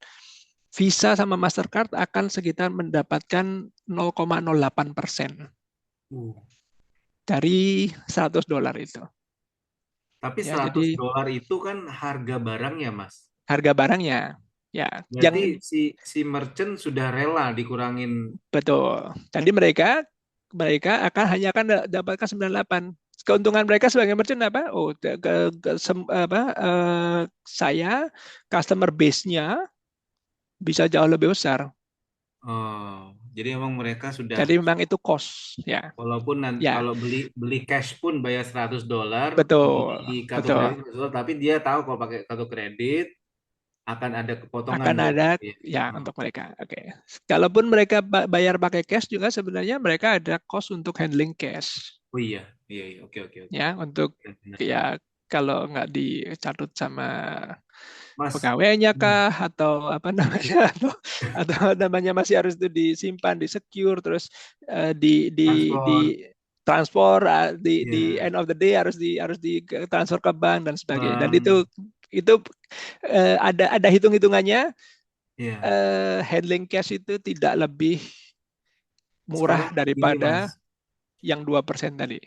Speaker 7: Visa sama Mastercard akan sekitar mendapatkan 0,08% dari $100 itu.
Speaker 1: Tapi $100 itu kan harga barangnya, Mas.
Speaker 7: Harga barangnya. Ya,
Speaker 1: berarti si merchant sudah rela dikurangin. Betul.
Speaker 7: Jadi mereka akan dapatkan 98. Keuntungan mereka sebagai merchant apa? Saya customer base-nya bisa jauh lebih besar.
Speaker 1: Jadi memang mereka sudah.
Speaker 7: Jadi memang itu cost, ya.
Speaker 1: Walaupun nanti kalau beli cash pun bayar $100.
Speaker 7: Betul.
Speaker 1: Di kartu kredit $100, tapi dia tahu kalau pakai kartu kredit akan ada kepotongan.
Speaker 7: Akan ada untuk mereka. Oke. Kalaupun mereka bayar pakai cash juga sebenarnya mereka ada cost untuk handling cash.
Speaker 1: Oh iya. Oke.
Speaker 7: Ya, untuk kalau nggak dicatut sama
Speaker 1: Mas,
Speaker 7: pegawainya kah atau atau masih harus itu disimpan, di secure, terus di transfer di end of the day harus di transfer ke bank dan sebagainya. Dan itu ada hitung-hitungannya. Handling cash itu tidak lebih murah daripada yang 2% tadi.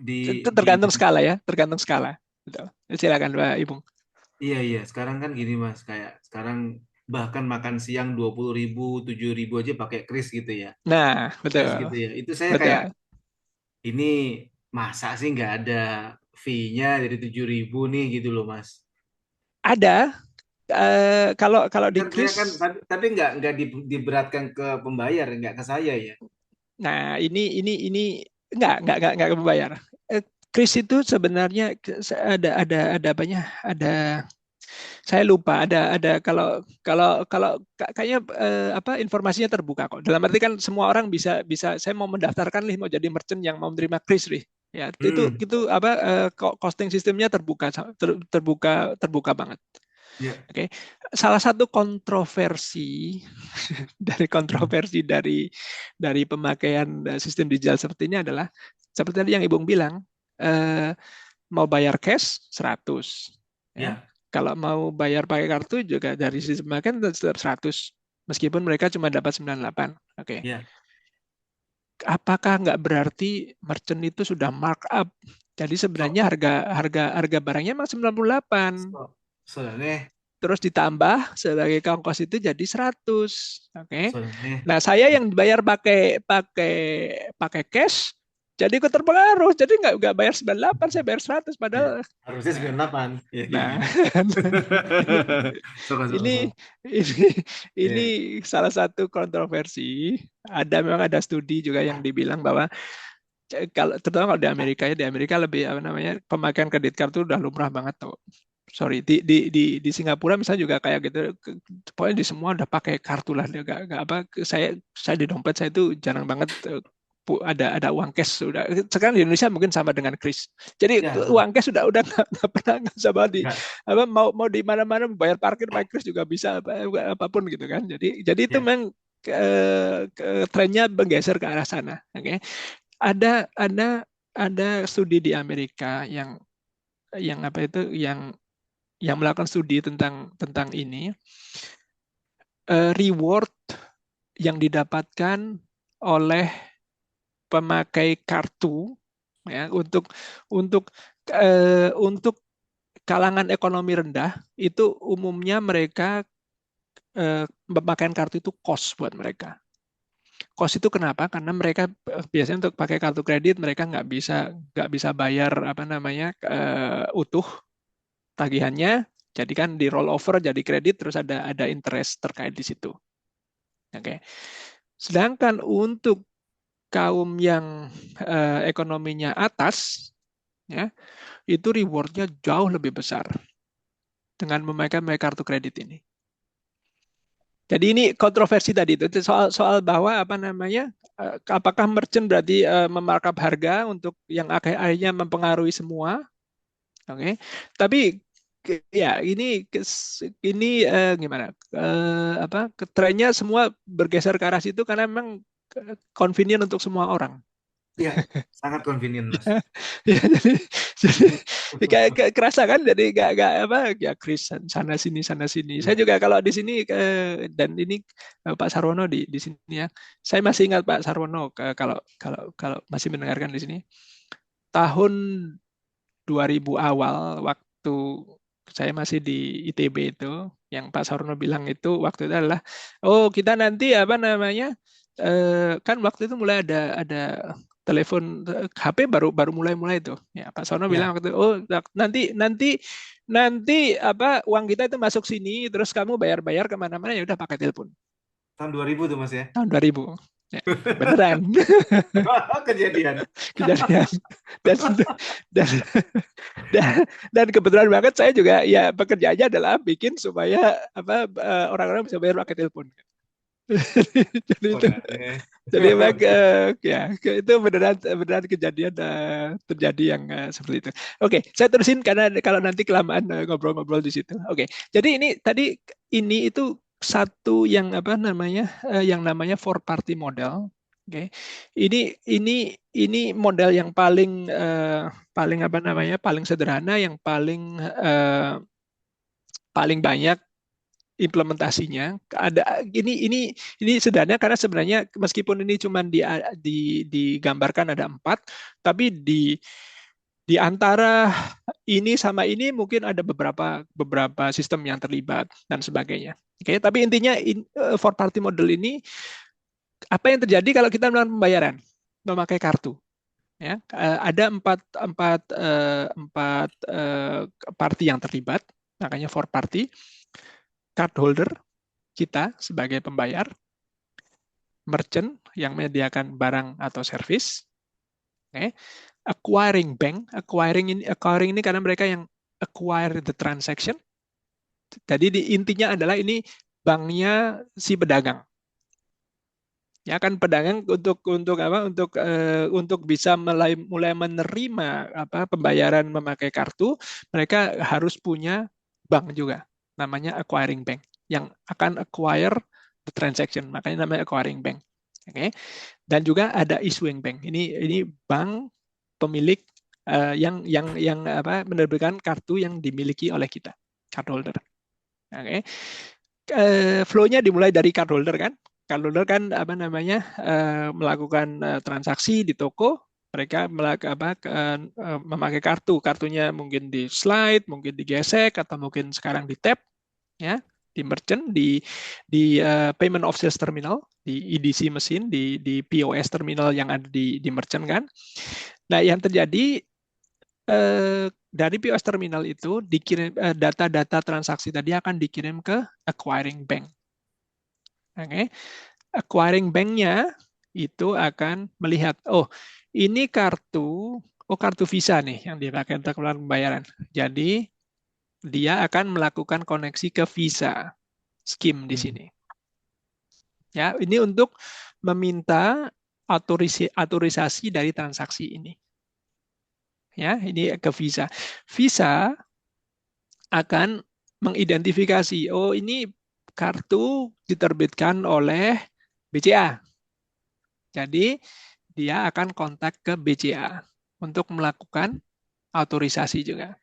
Speaker 7: Itu tergantung skala ya, tergantung skala. Betul. Silakan Pak Ibung.
Speaker 1: Iya. Sekarang kan gini Mas, kayak sekarang bahkan makan siang 20.000, 7.000 aja pakai kris gitu ya.
Speaker 7: Nah, betul.
Speaker 1: Gitu ya. Itu saya kayak ini masa sih nggak ada fee-nya dari 7.000 nih gitu loh Mas. Ada. Kalau di kris kan, tapi nggak diberatkan ke pembayar, nggak ke saya ya.
Speaker 7: Nah, ini nggak ke pembayar. Kris itu sebenarnya ada apanya? Saya lupa ada kalau kayaknya informasinya terbuka kok. Dalam arti kan semua orang bisa saya mau mendaftarkan nih mau jadi merchant yang mau menerima kris nih. Ya, itu costing sistemnya terbuka banget.
Speaker 1: Ya.
Speaker 7: Oke, salah satu kontroversi dari pemakaian sistem digital seperti ini adalah seperti tadi yang Ibu bilang, mau bayar cash 100, ya.
Speaker 1: Ya.
Speaker 7: Kalau mau bayar pakai kartu juga dari sistem pembayaran tetap 100, meskipun mereka cuma dapat 98. Oke.
Speaker 1: Ya.
Speaker 7: Apakah nggak berarti merchant itu sudah markup? Jadi sebenarnya harga barangnya memang 98.
Speaker 1: Soalnya
Speaker 7: Terus ditambah sebagai ongkos itu jadi 100. Oke.
Speaker 1: soalnya
Speaker 7: Nah, saya yang bayar pakai cash jadi ikut terpengaruh. Jadi nggak bayar 98, saya bayar 100 padahal
Speaker 1: harusnya 98. Ya,
Speaker 7: nah
Speaker 1: Sok.
Speaker 7: ini salah satu kontroversi. Memang ada studi juga yang dibilang bahwa terutama kalau di Amerika lebih pemakaian kredit kartu udah lumrah banget tuh. Sorry, di Singapura misalnya juga kayak gitu. Pokoknya di semua udah pakai kartu lah. Saya di dompet saya itu jarang banget ada uang cash. Sekarang di Indonesia mungkin sama dengan Chris. Jadi uang cash udah nggak pernah sama mau di mana-mana bayar parkir pakai Chris juga bisa apapun gitu kan. Jadi itu memang trennya bergeser ke arah sana. Oke. Ada studi di Amerika yang melakukan studi tentang ini, reward yang didapatkan oleh pemakai kartu, ya, untuk kalangan ekonomi rendah itu umumnya mereka pemakaian kartu itu cost buat mereka. Cost itu kenapa? Karena mereka biasanya untuk pakai kartu kredit mereka nggak bisa bayar utuh tagihannya, jadi kan di roll over jadi kredit terus ada interest terkait di situ. Oke. Sedangkan untuk kaum yang ekonominya atas, ya, itu rewardnya jauh lebih besar dengan memakai kartu kredit ini. Jadi ini kontroversi tadi itu soal bahwa apakah merchant berarti memarkup harga untuk yang akhirnya mempengaruhi semua. Oke. Tapi ya ini gimana? Trennya semua bergeser ke arah situ karena memang convenient untuk semua orang.
Speaker 1: Iya, sangat convenient, Mas.
Speaker 7: Ya, jadi kayak kerasa kan, jadi nggak ya Chris sana sini. Saya juga kalau di sini dan ini Pak Sarwono di sini ya. Saya masih ingat Pak Sarwono kalau masih mendengarkan di sini. Tahun 2000 awal waktu saya masih di ITB itu, yang Pak Sarwono bilang itu waktu itu adalah, kita nanti kan waktu itu mulai ada telepon HP baru mulai itu. Ya, Pak Sarwono bilang waktu itu, nanti uang kita itu masuk sini, terus kamu bayar kemana-mana ya udah pakai telepon.
Speaker 1: Tahun 2000 tuh, Mas ya?
Speaker 7: Tahun 2000. Ya, beneran.
Speaker 1: Kejadian.
Speaker 7: Dan kebetulan banget saya juga ya pekerjaannya adalah bikin supaya orang-orang bisa bayar pakai telepon. Jadi memang ya itu beneran kejadian terjadi yang seperti itu. Oke, saya terusin karena kalau nanti kelamaan ngobrol-ngobrol di situ. Oke, jadi ini itu satu yang yang namanya four party model. Oke, ini model yang paling sederhana, yang paling banyak implementasinya. Ini sederhana karena sebenarnya meskipun ini cuma digambarkan ada 4, tapi di antara ini sama ini mungkin ada beberapa sistem yang terlibat dan sebagainya. Oke, tapi intinya four party model ini, apa yang terjadi kalau kita melakukan pembayaran memakai kartu? Ya, ada empat party yang terlibat, makanya four party. Cardholder, kita sebagai pembayar, merchant yang menyediakan barang atau service, acquiring bank, acquiring ini karena mereka yang acquire the transaction. Jadi intinya adalah ini banknya si pedagang. Ya kan, pedagang untuk bisa mulai menerima pembayaran memakai kartu, mereka harus punya bank juga. namanya acquiring bank yang akan acquire the transaction, makanya namanya acquiring bank. Oke. Dan juga ada issuing bank. Ini bank pemilik yang menerbitkan kartu yang dimiliki oleh kita, cardholder. Oke. Flow-nya dimulai dari cardholder kan. Cardholder kan melakukan transaksi di toko, mereka memakai kartunya mungkin di slide, mungkin digesek, atau mungkin sekarang di tap, ya, di merchant, di payment of sales terminal, di EDC mesin, di POS terminal yang ada di merchant kan. Nah, yang terjadi dari POS terminal itu dikirim data-data transaksi tadi akan dikirim ke acquiring bank. Oke. Acquiring bank-nya itu akan melihat, oh ini kartu Visa nih yang dipakai untuk melakukan pembayaran. Jadi dia akan melakukan koneksi ke Visa scheme di sini. Ya, ini untuk meminta autorisasi dari transaksi ini. Ya, ini ke Visa. Visa akan mengidentifikasi, oh ini kartu diterbitkan oleh BCA. Jadi dia akan kontak ke BCA untuk melakukan autorisasi juga.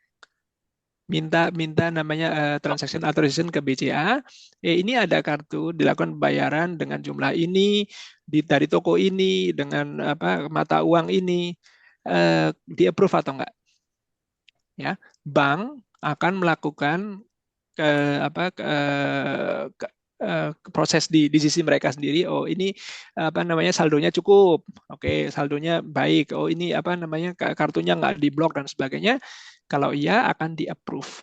Speaker 7: Minta namanya transaction authorization ke BCA. Ini ada kartu dilakukan pembayaran dengan jumlah ini dari toko ini dengan mata uang ini, di approve atau enggak? Ya, bank akan melakukan proses di sisi mereka sendiri. Oh ini saldonya cukup, oke, saldonya baik. Oh ini kartunya nggak diblok dan sebagainya. Kalau iya akan di approve.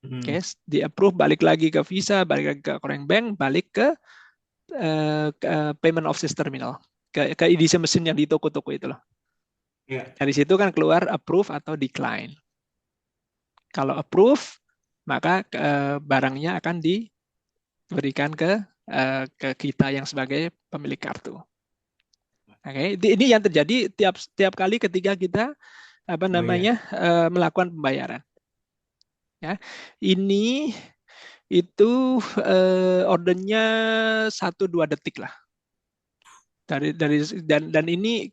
Speaker 7: Oke, di approve, balik lagi ke Visa, balik lagi ke acquiring bank, balik ke payment of sales terminal, ke EDC mesin yang di toko-toko itu loh.
Speaker 1: Yeah.
Speaker 7: Dari situ kan keluar approve atau decline. Kalau approve, maka barangnya akan diberikan ke kita yang sebagai pemilik kartu. Oke, ini yang terjadi tiap kali ketika kita melakukan pembayaran. Ya, ini itu ordernya 1-2 detik lah. Dan ini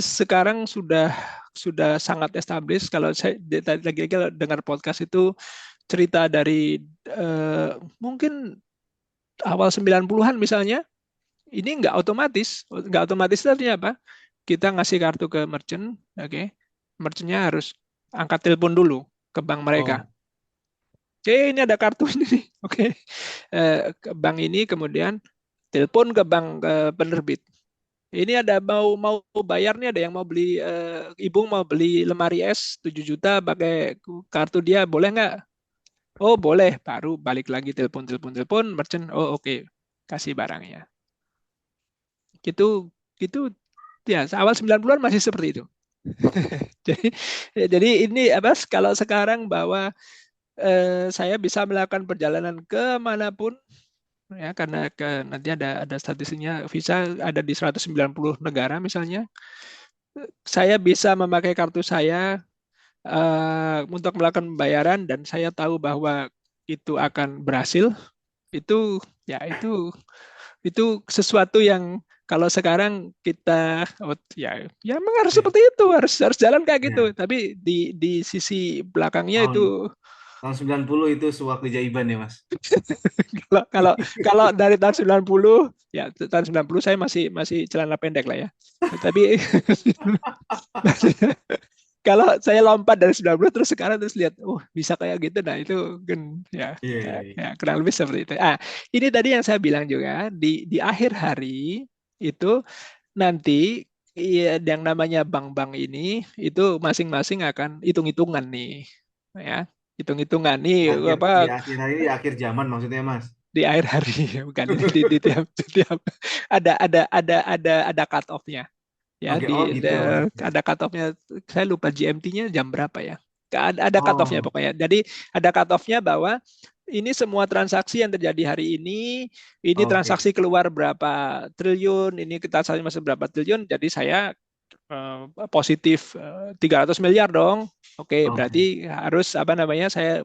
Speaker 7: sekarang sudah sangat established. Kalau saya lagi dengar podcast itu cerita dari mungkin awal 90-an misalnya, ini nggak otomatis artinya apa? Kita ngasih kartu ke merchant, oke, merchantnya harus angkat telepon dulu ke bank mereka. Ini ada kartu ini nih, oke. Ke bank ini kemudian telepon ke bank penerbit. Ini ada mau bayar nih, ada yang mau beli, ibu mau beli lemari es 7 juta pakai kartu dia, boleh nggak? Oh boleh, baru balik lagi telepon merchant. Oh oke, kasih barangnya. Gitu ya, awal 90-an masih seperti itu. jadi ini kalau sekarang bahwa saya bisa melakukan perjalanan kemanapun, ya, karena nanti ada statistiknya, Visa ada di 190 negara misalnya. Saya bisa memakai kartu saya untuk melakukan pembayaran dan saya tahu bahwa itu akan berhasil. Itu sesuatu yang kalau sekarang kita memang harus seperti itu, harus jalan kayak gitu. Tapi di sisi belakangnya itu
Speaker 1: tahun 90 itu suatu keajaiban ya, Mas.
Speaker 7: kalau dari tahun 90, ya tahun 90 saya masih celana pendek lah ya. Tapi kalau saya lompat dari 90 terus sekarang lihat, bisa kayak gitu, nah itu kan ya kurang lebih seperti itu. Ini tadi yang saya bilang juga di akhir hari itu nanti yang namanya bank-bank ini itu masing-masing akan hitung-hitungan nih, ya. Hitung-hitungan nih
Speaker 1: di akhir hari, di akhir zaman maksudnya, Mas.
Speaker 7: Di akhir hari, bukan di tiap ada cut off-nya. Ya,
Speaker 1: gitu.
Speaker 7: Ada cut off-nya. Saya lupa GMT-nya jam berapa ya. Ada cut off-nya pokoknya. Jadi ada cut off-nya bahwa ini semua transaksi yang terjadi hari ini transaksi keluar berapa triliun, ini kita transaksi masuk berapa triliun. Jadi saya positif 300 miliar dong. Oke,
Speaker 1: Oke.
Speaker 7: berarti harus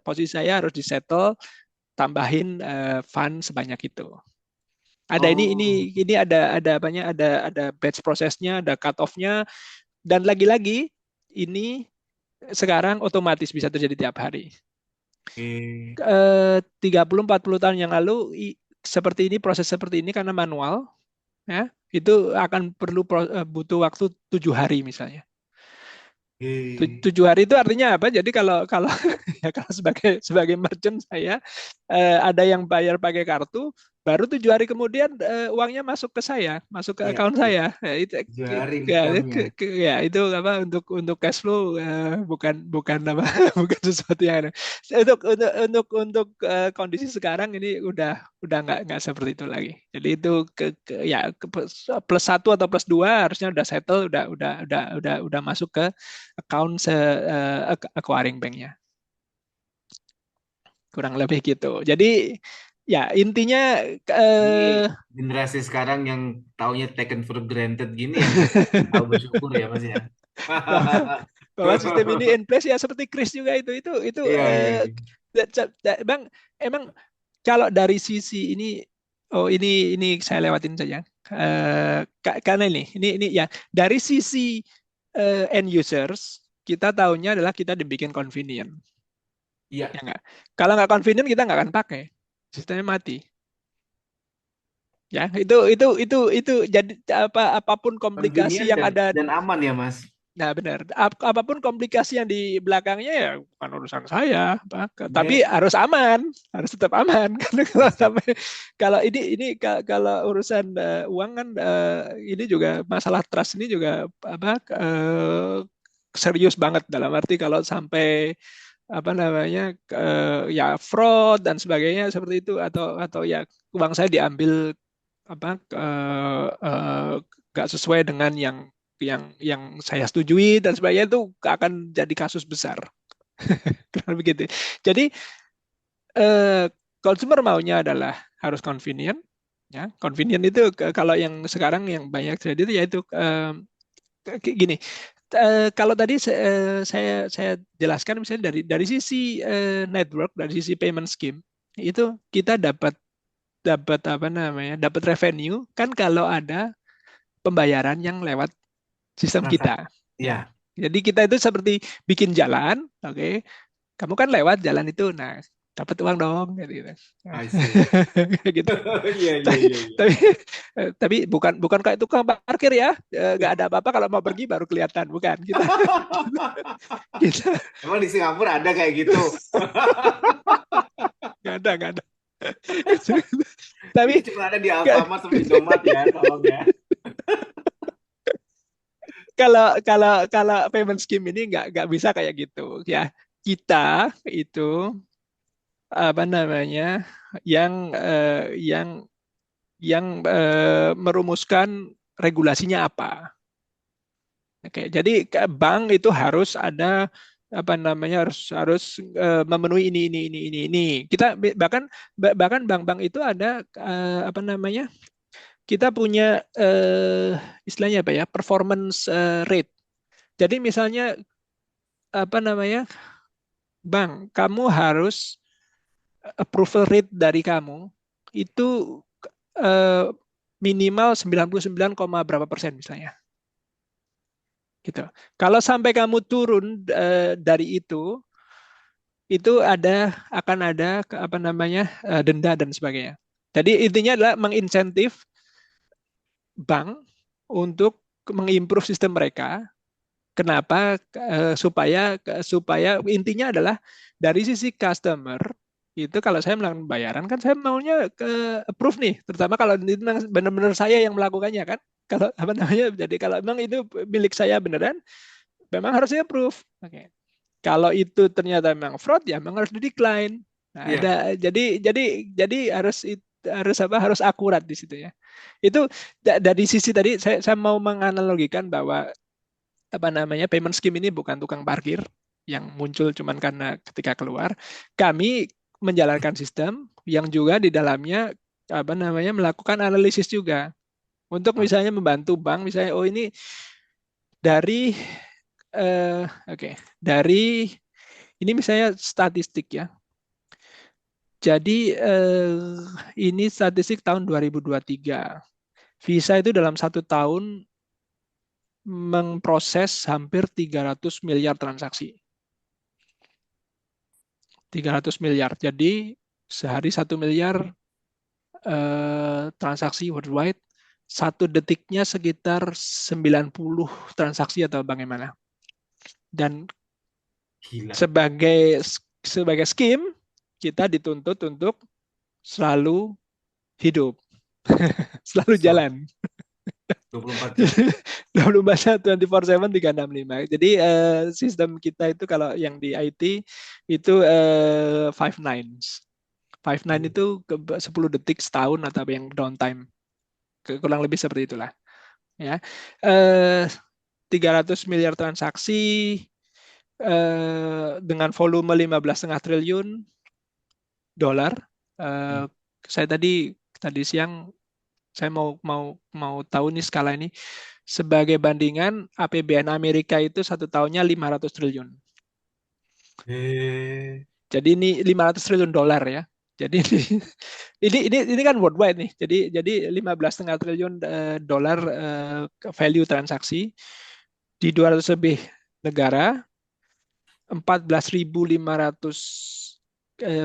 Speaker 7: posisi saya harus disettle, tambahin fund sebanyak itu. Ada
Speaker 1: Oh,
Speaker 7: ini ada batch prosesnya, ada cut off-nya, dan lagi-lagi ini sekarang otomatis bisa terjadi tiap hari.
Speaker 1: oke.
Speaker 7: 30-40 tahun yang lalu seperti ini, proses seperti ini karena manual, ya, itu akan butuh waktu 7 hari misalnya.
Speaker 1: Oke.
Speaker 7: 7 hari itu artinya apa? Jadi kalau kalau ya kalau sebagai merchant saya ada yang bayar pakai kartu, baru 7 hari kemudian uangnya masuk ke saya, masuk ke
Speaker 1: Iya,
Speaker 7: account
Speaker 1: iya.
Speaker 7: saya. Ya, itu
Speaker 1: 7 hari
Speaker 7: ya,
Speaker 1: ngitung-nya.
Speaker 7: ya, itu apa untuk cash flow bukan apa bukan sesuatu yang ada. Untuk kondisi sekarang ini udah nggak seperti itu lagi. Jadi itu plus 1 atau plus 2 harusnya udah settle, udah masuk ke account acquiring banknya, kurang lebih gitu. Jadi ya intinya
Speaker 1: Ini generasi sekarang yang taunya taken for granted gini yang tahu bersyukur ya Mas ya.
Speaker 7: bahwa sistem ini in place ya, seperti Chris juga itu
Speaker 1: Iya, iya, iya.
Speaker 7: Bang, emang kalau dari sisi ini, ini saya lewatin saja. Karena ini ya dari sisi end users, kita tahunya adalah kita dibikin convenient.
Speaker 1: Iya.
Speaker 7: Ya nggak? Kalau nggak convenient kita nggak akan pakai, sistemnya mati. Ya, itu jadi apapun komplikasi
Speaker 1: Convenient
Speaker 7: yang ada.
Speaker 1: dan aman ya Mas.
Speaker 7: Nah, benar. Apapun komplikasi yang di belakangnya ya bukan urusan saya,
Speaker 1: Iya.
Speaker 7: tapi harus aman, harus tetap aman. Karena kalau sampai kalau urusan uang kan, ini juga masalah trust ini juga serius banget, dalam arti kalau sampai ya fraud dan sebagainya seperti itu, atau ya uang saya diambil nggak sesuai dengan yang saya setujui dan sebagainya, itu akan jadi kasus besar. Kurang begitu. Jadi consumer maunya adalah harus convenient, ya. Convenient itu kalau yang sekarang yang banyak terjadi itu yaitu gini. Kalau tadi saya jelaskan misalnya dari sisi network, dari sisi payment scheme, itu kita dapat revenue kan kalau ada pembayaran yang lewat sistem kita.
Speaker 1: Iya.
Speaker 7: Jadi kita itu seperti bikin jalan, oke. Kamu kan lewat jalan itu, nah dapat uang dong, gitu.
Speaker 1: I see.
Speaker 7: Gitu.
Speaker 1: Iya, iya, iya.
Speaker 7: Tapi bukan kayak tukang parkir ya, nggak ada apa-apa kalau mau pergi baru kelihatan, bukan. Kita
Speaker 1: Emang di Singapura ada kayak gitu?
Speaker 7: nggak ada. Tapi
Speaker 1: cuma ada di Alfamart sama di Indomaret ya, tolong ya.
Speaker 7: Kalau payment scheme ini nggak bisa kayak gitu ya. Kita itu yang merumuskan regulasinya apa. Oke, jadi bank itu harus ada harus memenuhi ini. Kita bahkan bank-bank itu ada kita punya istilahnya apa ya, performance rate. Jadi misalnya bank, kamu harus approval rate dari kamu itu minimal 99, berapa persen misalnya. Gitu. Kalau sampai kamu turun dari itu akan ada denda dan sebagainya. Jadi intinya adalah menginsentif bank untuk mengimprove sistem mereka. Kenapa? Supaya intinya adalah dari sisi customer itu, kalau saya melakukan bayaran kan saya maunya approve nih, terutama kalau itu benar-benar saya yang melakukannya kan. Kalau jadi kalau memang itu milik saya beneran, memang harus saya approve. Oke. Kalau itu ternyata memang fraud, ya memang harus di decline. Nah, jadi harus akurat di situ ya. Itu dari sisi tadi saya mau menganalogikan bahwa payment scheme ini bukan tukang parkir yang muncul cuman karena ketika keluar. Kami menjalankan sistem yang juga di dalamnya melakukan analisis juga untuk misalnya membantu bank, misalnya ini Dari oke, dari ini misalnya statistik ya. Jadi ini statistik tahun 2023. Visa itu dalam 1 tahun memproses hampir 300 miliar transaksi. 300 miliar. Jadi sehari 1 miliar transaksi worldwide. 1 detiknya sekitar 90 transaksi atau bagaimana. Dan
Speaker 1: Gila.
Speaker 7: sebagai skim, kita dituntut untuk selalu hidup, selalu
Speaker 1: So,
Speaker 7: jalan.
Speaker 1: 24 jam.
Speaker 7: 24 jam, 24/7, 365. Jadi sistem kita itu kalau yang di IT itu 5 nines. 5 nine itu 10 detik setahun atau yang downtime. Kurang lebih seperti itulah. Ya. 300 miliar transaksi dengan volume 15,5 triliun dolar. Saya tadi siang saya mau tahu nih skala ini. Sebagai bandingan, APBN Amerika itu 1 tahunnya 500 triliun. Jadi ini 500 triliun dolar ya. Jadi ini kan worldwide nih. Jadi 15,5 triliun dolar value transaksi di 200 lebih negara, 14.500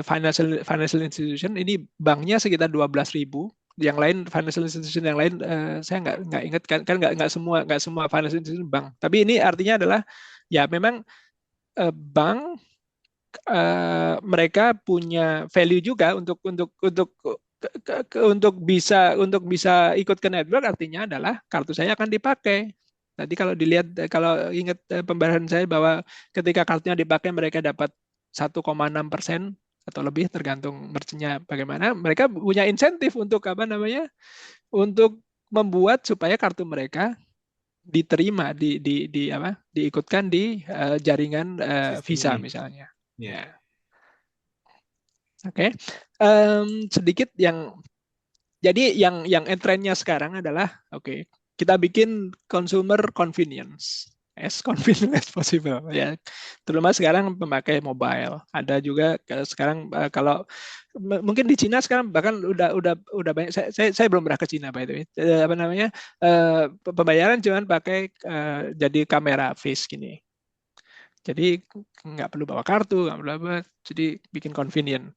Speaker 7: financial institution. Ini banknya sekitar 12.000. Yang lain financial institution yang lain saya nggak ingat kan nggak semua financial institution bank. Tapi ini artinya adalah ya memang bank mereka punya value juga untuk bisa ikut ke network. Artinya adalah kartu saya akan dipakai. Tadi kalau kalau ingat pembahasan saya bahwa ketika kartunya dipakai mereka dapat 1,6% atau lebih tergantung merchant-nya bagaimana. Mereka punya insentif untuk untuk membuat supaya kartu mereka diterima diikutkan di jaringan Visa misalnya.
Speaker 1: Yeah.
Speaker 7: Oke. Sedikit jadi yang trennya sekarang adalah kita bikin consumer convenience as convenient as possible ya. Terutama sekarang pemakai mobile. Ada juga sekarang kalau mungkin di Cina sekarang bahkan udah banyak. Saya belum pernah ke Cina by the way. Pembayaran cuma pakai jadi kamera face gini. Jadi nggak perlu bawa kartu, nggak perlu apa. Jadi bikin convenient.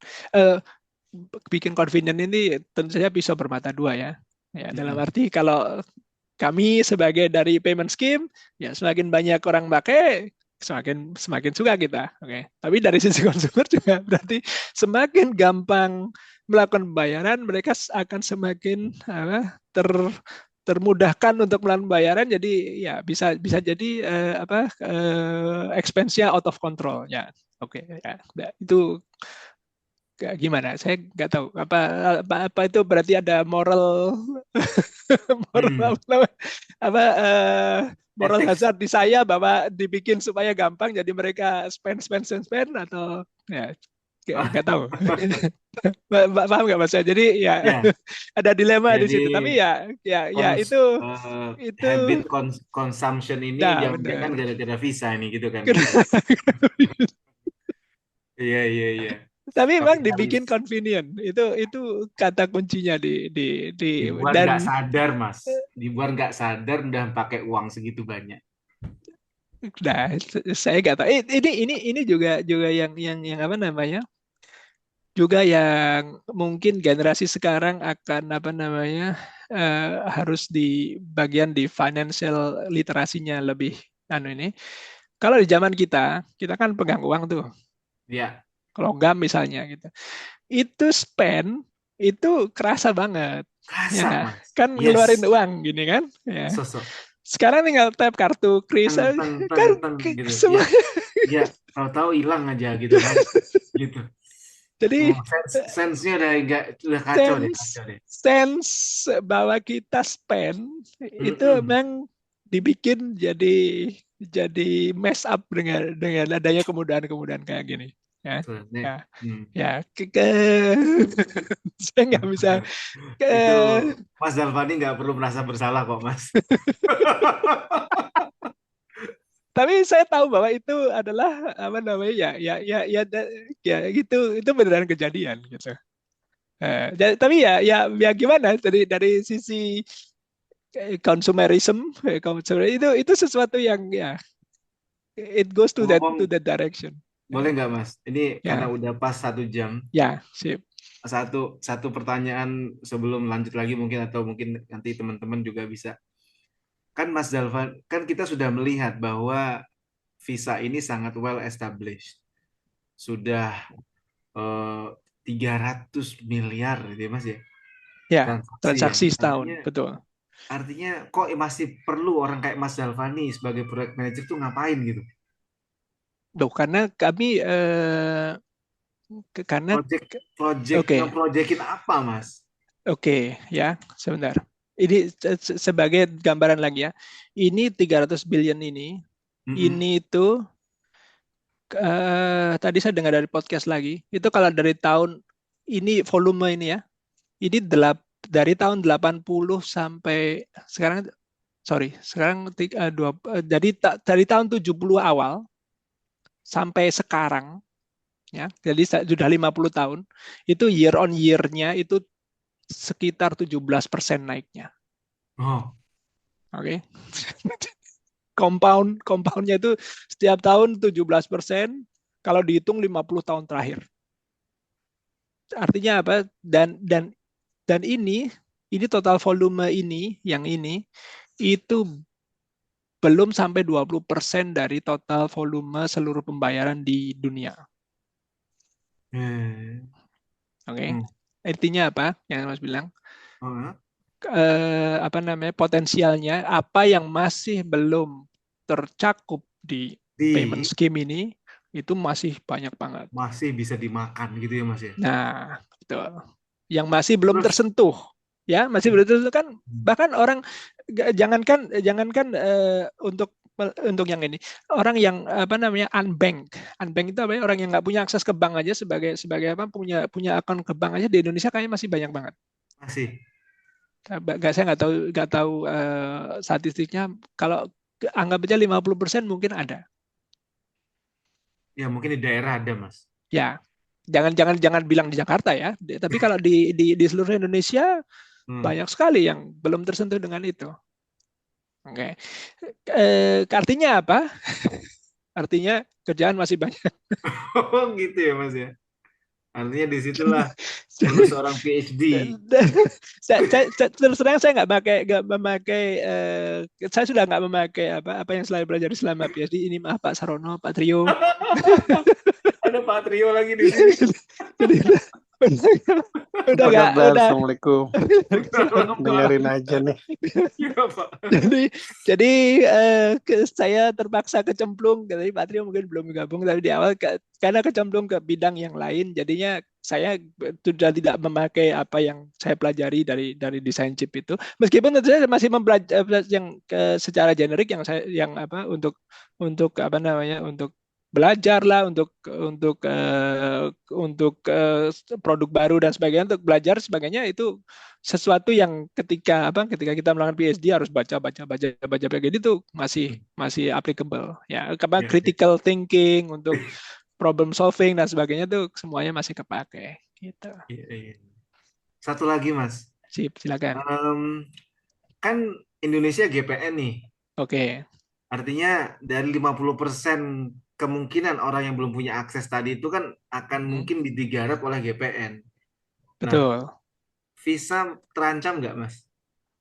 Speaker 7: Bikin convenient ini tentu saja pisau bermata dua ya. Ya dalam arti kalau kami sebagai dari payment scheme, ya semakin banyak orang pakai, semakin suka kita. Tapi dari sisi konsumer juga berarti semakin gampang melakukan pembayaran, mereka akan semakin termudahkan untuk melakukan pembayaran. Jadi ya bisa jadi expense-nya out of control ya. Ya. Itu gimana? Saya nggak tahu apa itu berarti ada moral moral hazard di saya bahwa dibikin supaya gampang jadi mereka spend atau ya nggak tahu. Paham nggak Mas? Jadi ya ada dilema di situ. Tapi ya itu
Speaker 1: habit consumption ini diambilkan gara-gara Visa ini gitu kan. Iya.
Speaker 7: Tapi memang dibikin convenient. Itu kata kuncinya
Speaker 1: dibuat nggak sadar, Mas. Dibuat nggak sadar udah pakai uang segitu banyak.
Speaker 7: Nah, saya nggak tahu. Ini juga yang apa namanya? Juga yang mungkin generasi sekarang akan harus di bagian di financial literasinya lebih ini. Kalau di zaman kita kan pegang uang tuh.
Speaker 1: Iya.
Speaker 7: Logam misalnya gitu. Itu spend itu kerasa banget.
Speaker 1: Kerasa, Mas.
Speaker 7: Kan ngeluarin uang gini kan? Ya. Sekarang tinggal tap kartu kris kan
Speaker 1: gitu.
Speaker 7: Semua
Speaker 1: ya tahu-tahu hilang aja gitu kan. Gitu.
Speaker 7: Jadi
Speaker 1: sense-nya udah kacau deh.
Speaker 7: Sense bahwa kita spend itu memang dibikin jadi mess up dengan adanya kemudahan kayak gini. Saya nggak bisa.
Speaker 1: Itu Mas Dalvani nggak perlu merasa bersalah kok, Mas.
Speaker 7: tapi saya tahu bahwa itu adalah apa namanya ya gitu, itu beneran kejadian gitu. Tapi ya gimana dari sisi consumerism, itu sesuatu yang ya it goes to
Speaker 1: Ngomong,
Speaker 7: that direction.
Speaker 1: boleh nggak Mas? Ini karena
Speaker 7: Ya,
Speaker 1: udah pas 1 jam.
Speaker 7: ya, sip.
Speaker 1: Satu pertanyaan sebelum lanjut lagi mungkin, atau mungkin nanti teman-teman juga bisa. Kan Mas Dalvan, kan kita sudah melihat bahwa visa ini sangat well established. Sudah 300 miliar gitu ya Mas ya,
Speaker 7: Ya,
Speaker 1: transaksi ya.
Speaker 7: transaksi setahun,
Speaker 1: Artinya,
Speaker 7: betul.
Speaker 1: artinya kok masih perlu orang kayak Mas Dalvani sebagai project manager tuh ngapain gitu?
Speaker 7: Loh, karena kami karena
Speaker 1: Project ngeprojekin apa Mas?
Speaker 7: Oke, ya, sebentar. Ini sebagai gambaran lagi ya. Ini 300 billion ini itu tadi saya dengar dari podcast lagi. Itu kalau dari tahun ini volume ini ya. Ini dari tahun 80 sampai sekarang, sekarang dari tahun 70 awal sampai sekarang ya. Jadi sudah 50 tahun. Itu year on year-nya itu sekitar 17% naiknya.
Speaker 1: Oh,
Speaker 7: Oke. Compoundnya itu setiap tahun 17%, kalau dihitung 50 tahun terakhir. Artinya apa? Dan ini total volume yang ini itu belum sampai 20% dari total volume seluruh pembayaran di dunia. Oke. Artinya apa? Yang Mas bilang. Potensialnya apa yang masih belum tercakup di payment scheme ini itu masih banyak banget.
Speaker 1: Masih bisa dimakan gitu ya Mas ya.
Speaker 7: Nah, betul. Yang masih belum tersentuh, ya masih belum tersentuh kan, bahkan orang jangankan untuk yang ini, orang yang unbank itu apa ya, orang yang nggak punya akses ke bank aja sebagai apa, punya akun ke bank aja di Indonesia kayaknya masih banyak banget.
Speaker 1: Masih.
Speaker 7: Saya nggak tahu statistiknya. Kalau anggap aja 50% mungkin ada.
Speaker 1: Ya mungkin di daerah ada Mas.
Speaker 7: Ya, jangan bilang di Jakarta ya. Tapi kalau di seluruh Indonesia banyak sekali yang belum tersentuh dengan itu. Oke. Artinya apa? Artinya kerjaan masih banyak.
Speaker 1: Oh gitu ya Mas ya. Artinya disitulah perlu seorang PhD.
Speaker 7: Terus terang saya nggak memakai saya sudah nggak memakai apa yang selalu belajar selama PhD ini. Maaf Pak Sarono, Pak Trio.
Speaker 1: Ada Pak Trio lagi di sini.
Speaker 7: Udah
Speaker 3: Assalamualaikum. Dengerin aja nih.
Speaker 7: Jadi saya terpaksa kecemplung. Dari Pak Trio mungkin belum gabung tapi di awal karena kecemplung ke bidang yang lain, jadinya saya sudah tidak memakai apa yang saya pelajari dari desain chip itu. Meskipun tentu saya masih mempelajari yang secara generik untuk belajar lah, untuk produk baru dan sebagainya, untuk belajar sebagainya, itu sesuatu yang ketika kita melakukan PhD harus baca jadi itu masih applicable ya. Critical thinking, untuk problem solving dan sebagainya itu semuanya masih kepake gitu.
Speaker 1: Satu lagi Mas.
Speaker 7: Silakan.
Speaker 1: Kan Indonesia GPN nih.
Speaker 7: Oke.
Speaker 1: Artinya dari 50% kemungkinan orang yang belum punya akses tadi itu kan akan mungkin digarap oleh GPN.
Speaker 7: Betul.
Speaker 1: Nah, visa terancam nggak Mas?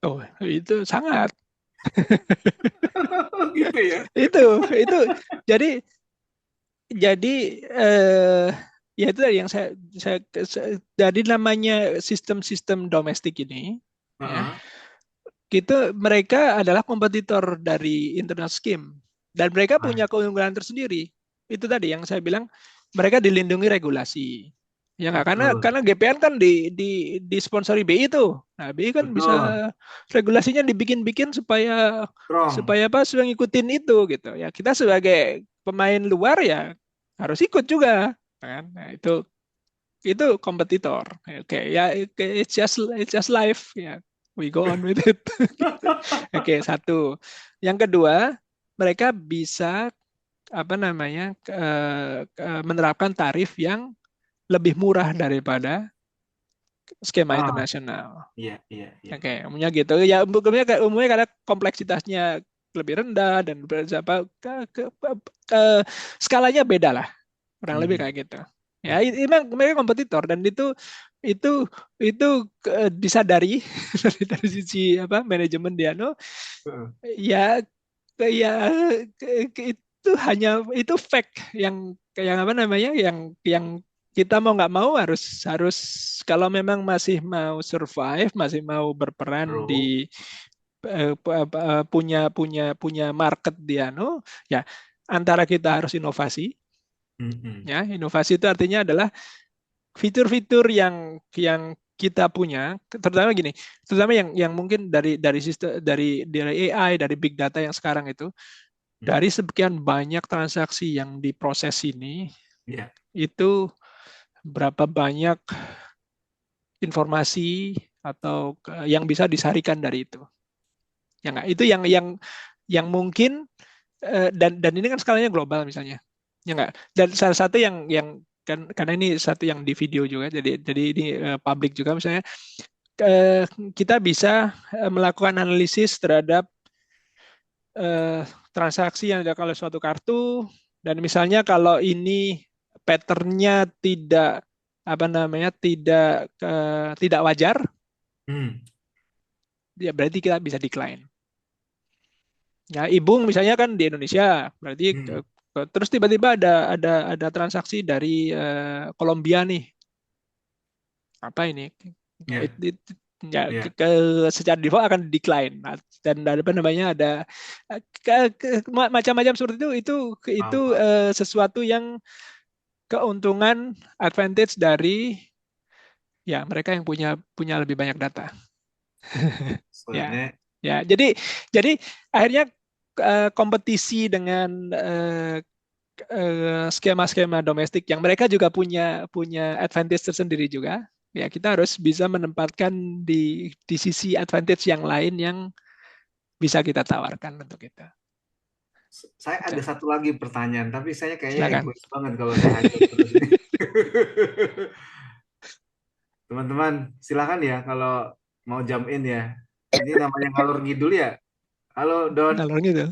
Speaker 7: Oh, itu sangat.
Speaker 1: Gitu ya.
Speaker 7: Itu jadi ya itu yang saya jadi namanya sistem domestik ini. Ya, gitu, mereka adalah kompetitor dari internal scheme dan mereka punya keunggulan tersendiri. Itu tadi yang saya bilang, mereka dilindungi regulasi. Ya nggak, karena GPN kan disponsori BI itu. Nah, BI kan bisa regulasinya dibikin supaya ngikutin itu gitu. Ya kita sebagai pemain luar ya harus ikut juga kan. Nah, itu kompetitor. Oke, ya it's just life ya. We go on with it. Oke, satu. Yang kedua, mereka bisa menerapkan tarif yang lebih murah daripada skema
Speaker 1: Ah,
Speaker 7: internasional.
Speaker 1: iya, iya, iya.
Speaker 7: Oke, umumnya gitu. Ya, umumnya karena kompleksitasnya lebih rendah dan skalanya beda lah, kurang lebih kayak gitu. Ya, memang mereka kompetitor dan itu disadari dari sisi manajemen Diano.
Speaker 1: Heeh.
Speaker 7: Ya, ya itu fact yang yang kita mau nggak mau harus kalau memang masih mau survive, masih mau berperan
Speaker 1: Bro.
Speaker 7: di punya market di ya antara kita harus inovasi,
Speaker 1: Mm-mm.
Speaker 7: ya inovasi itu artinya adalah fitur-fitur yang kita punya, terutama yang mungkin dari sistem dari AI, dari big data yang sekarang itu, dari sekian banyak transaksi yang diproses ini,
Speaker 1: Iya.
Speaker 7: itu berapa banyak informasi atau yang bisa disarikan dari itu. Ya nggak? Itu yang mungkin dan ini kan skalanya global misalnya. Ya nggak? Dan salah satu yang kan karena ini satu yang di video juga, jadi ini publik juga misalnya, kita bisa melakukan analisis terhadap transaksi yang dilakukan oleh suatu kartu, dan misalnya kalau ini patternnya tidak wajar,
Speaker 1: Hmm.
Speaker 7: ya berarti kita bisa decline. Ya, Ibung misalnya kan di Indonesia, berarti
Speaker 1: Hmm.
Speaker 7: terus tiba-tiba ada transaksi dari Kolombia nih. Apa ini? Ya,
Speaker 1: Iya, iya.
Speaker 7: secara default akan decline. Nah, dan ada macam-macam seperti itu
Speaker 1: Paham, paham.
Speaker 7: sesuatu yang keuntungan advantage dari ya mereka yang punya lebih banyak data. Ya,
Speaker 1: Soalnya,
Speaker 7: ya. Jadi akhirnya kompetisi dengan skema-skema domestik yang mereka juga punya advantage tersendiri juga. Ya, kita harus bisa menempatkan di sisi advantage yang lain yang bisa kita tawarkan untuk kita.
Speaker 1: saya
Speaker 7: Gitu.
Speaker 1: ada satu lagi pertanyaan, tapi saya kayaknya
Speaker 7: Silakan.
Speaker 1: egois banget kalau saya hanya terus ini. Teman-teman, silakan ya kalau mau jump in ya. Ini namanya ngalur ngidul ya. Halo Don,
Speaker 7: Kalau gitu.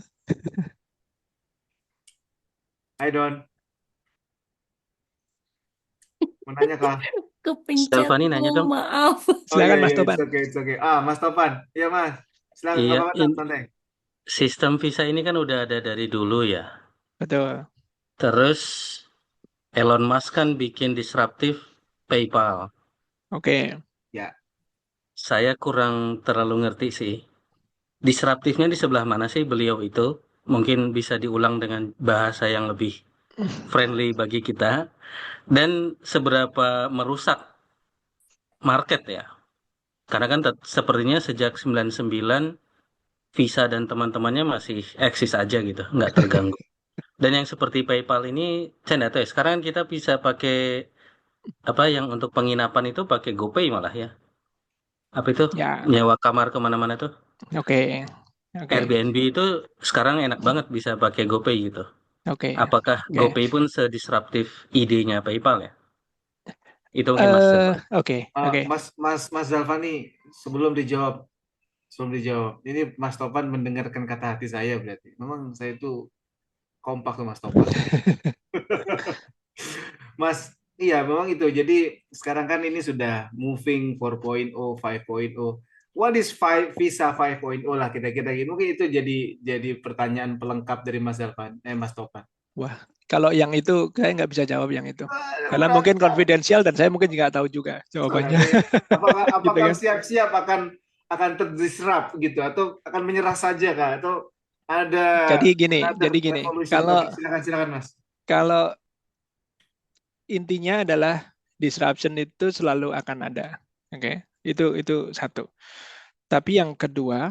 Speaker 1: hai Don. Mau nanya kah?
Speaker 8: Kepencet
Speaker 9: Dalvani nanya
Speaker 8: Bu,
Speaker 9: dong.
Speaker 8: maaf.
Speaker 1: Oh iya
Speaker 7: Silakan Mas
Speaker 1: iya, it's
Speaker 7: Topan.
Speaker 1: okay, it's okay. Ah, Mas Topan. Iya Mas. Silakan, nggak
Speaker 9: Iya,
Speaker 1: apa-apa, Don, santai.
Speaker 9: sistem visa ini kan udah ada dari dulu ya.
Speaker 7: Betul.
Speaker 9: Terus Elon Musk kan bikin disruptif PayPal.
Speaker 7: Oke.
Speaker 1: Ya.
Speaker 9: Saya kurang terlalu ngerti sih. Disruptifnya di sebelah mana sih beliau itu? Mungkin bisa diulang dengan bahasa yang lebih friendly bagi kita. Dan seberapa merusak market ya. Karena kan sepertinya sejak 99 Visa dan teman-temannya masih eksis aja gitu, nggak terganggu. Dan yang seperti PayPal ini, saya nggak tahu ya. Sekarang kita bisa pakai apa yang untuk penginapan itu pakai GoPay malah ya. Apa itu
Speaker 7: Ya.
Speaker 9: nyewa kamar kemana-mana tuh?
Speaker 7: Oke. Oke.
Speaker 9: Airbnb itu sekarang enak banget bisa pakai GoPay gitu.
Speaker 7: Oke.
Speaker 9: Apakah
Speaker 7: Oke.
Speaker 9: GoPay pun sedisruptif idenya PayPal ya? Itu mungkin Mas Zalfan.
Speaker 7: Oke. Oke.
Speaker 1: Mas Zalfani, sebelum dijawab, ini Mas Topan mendengarkan kata hati saya berarti. Memang saya itu kompak tuh Mas Topan. Mas, iya memang itu. Jadi sekarang kan ini sudah moving 4.0, 5.0. What is Visa 5.0 lah kira-kira gitu. Mungkin itu jadi pertanyaan pelengkap dari Mas Zalfan, Mas Topan.
Speaker 7: Wah, kalau yang itu saya nggak bisa jawab yang itu. Karena
Speaker 1: Berat.
Speaker 7: mungkin konfidensial dan saya mungkin nggak tahu juga jawabannya.
Speaker 1: Apakah
Speaker 7: Gitu kan?
Speaker 1: siap-siap akan terdisrupt gitu atau akan menyerah saja kah atau ada
Speaker 7: Jadi gini,
Speaker 1: revolution?
Speaker 7: kalau
Speaker 1: Oke, silakan Mas.
Speaker 7: kalau intinya adalah disruption itu selalu akan ada. Oke, itu satu. Tapi yang kedua,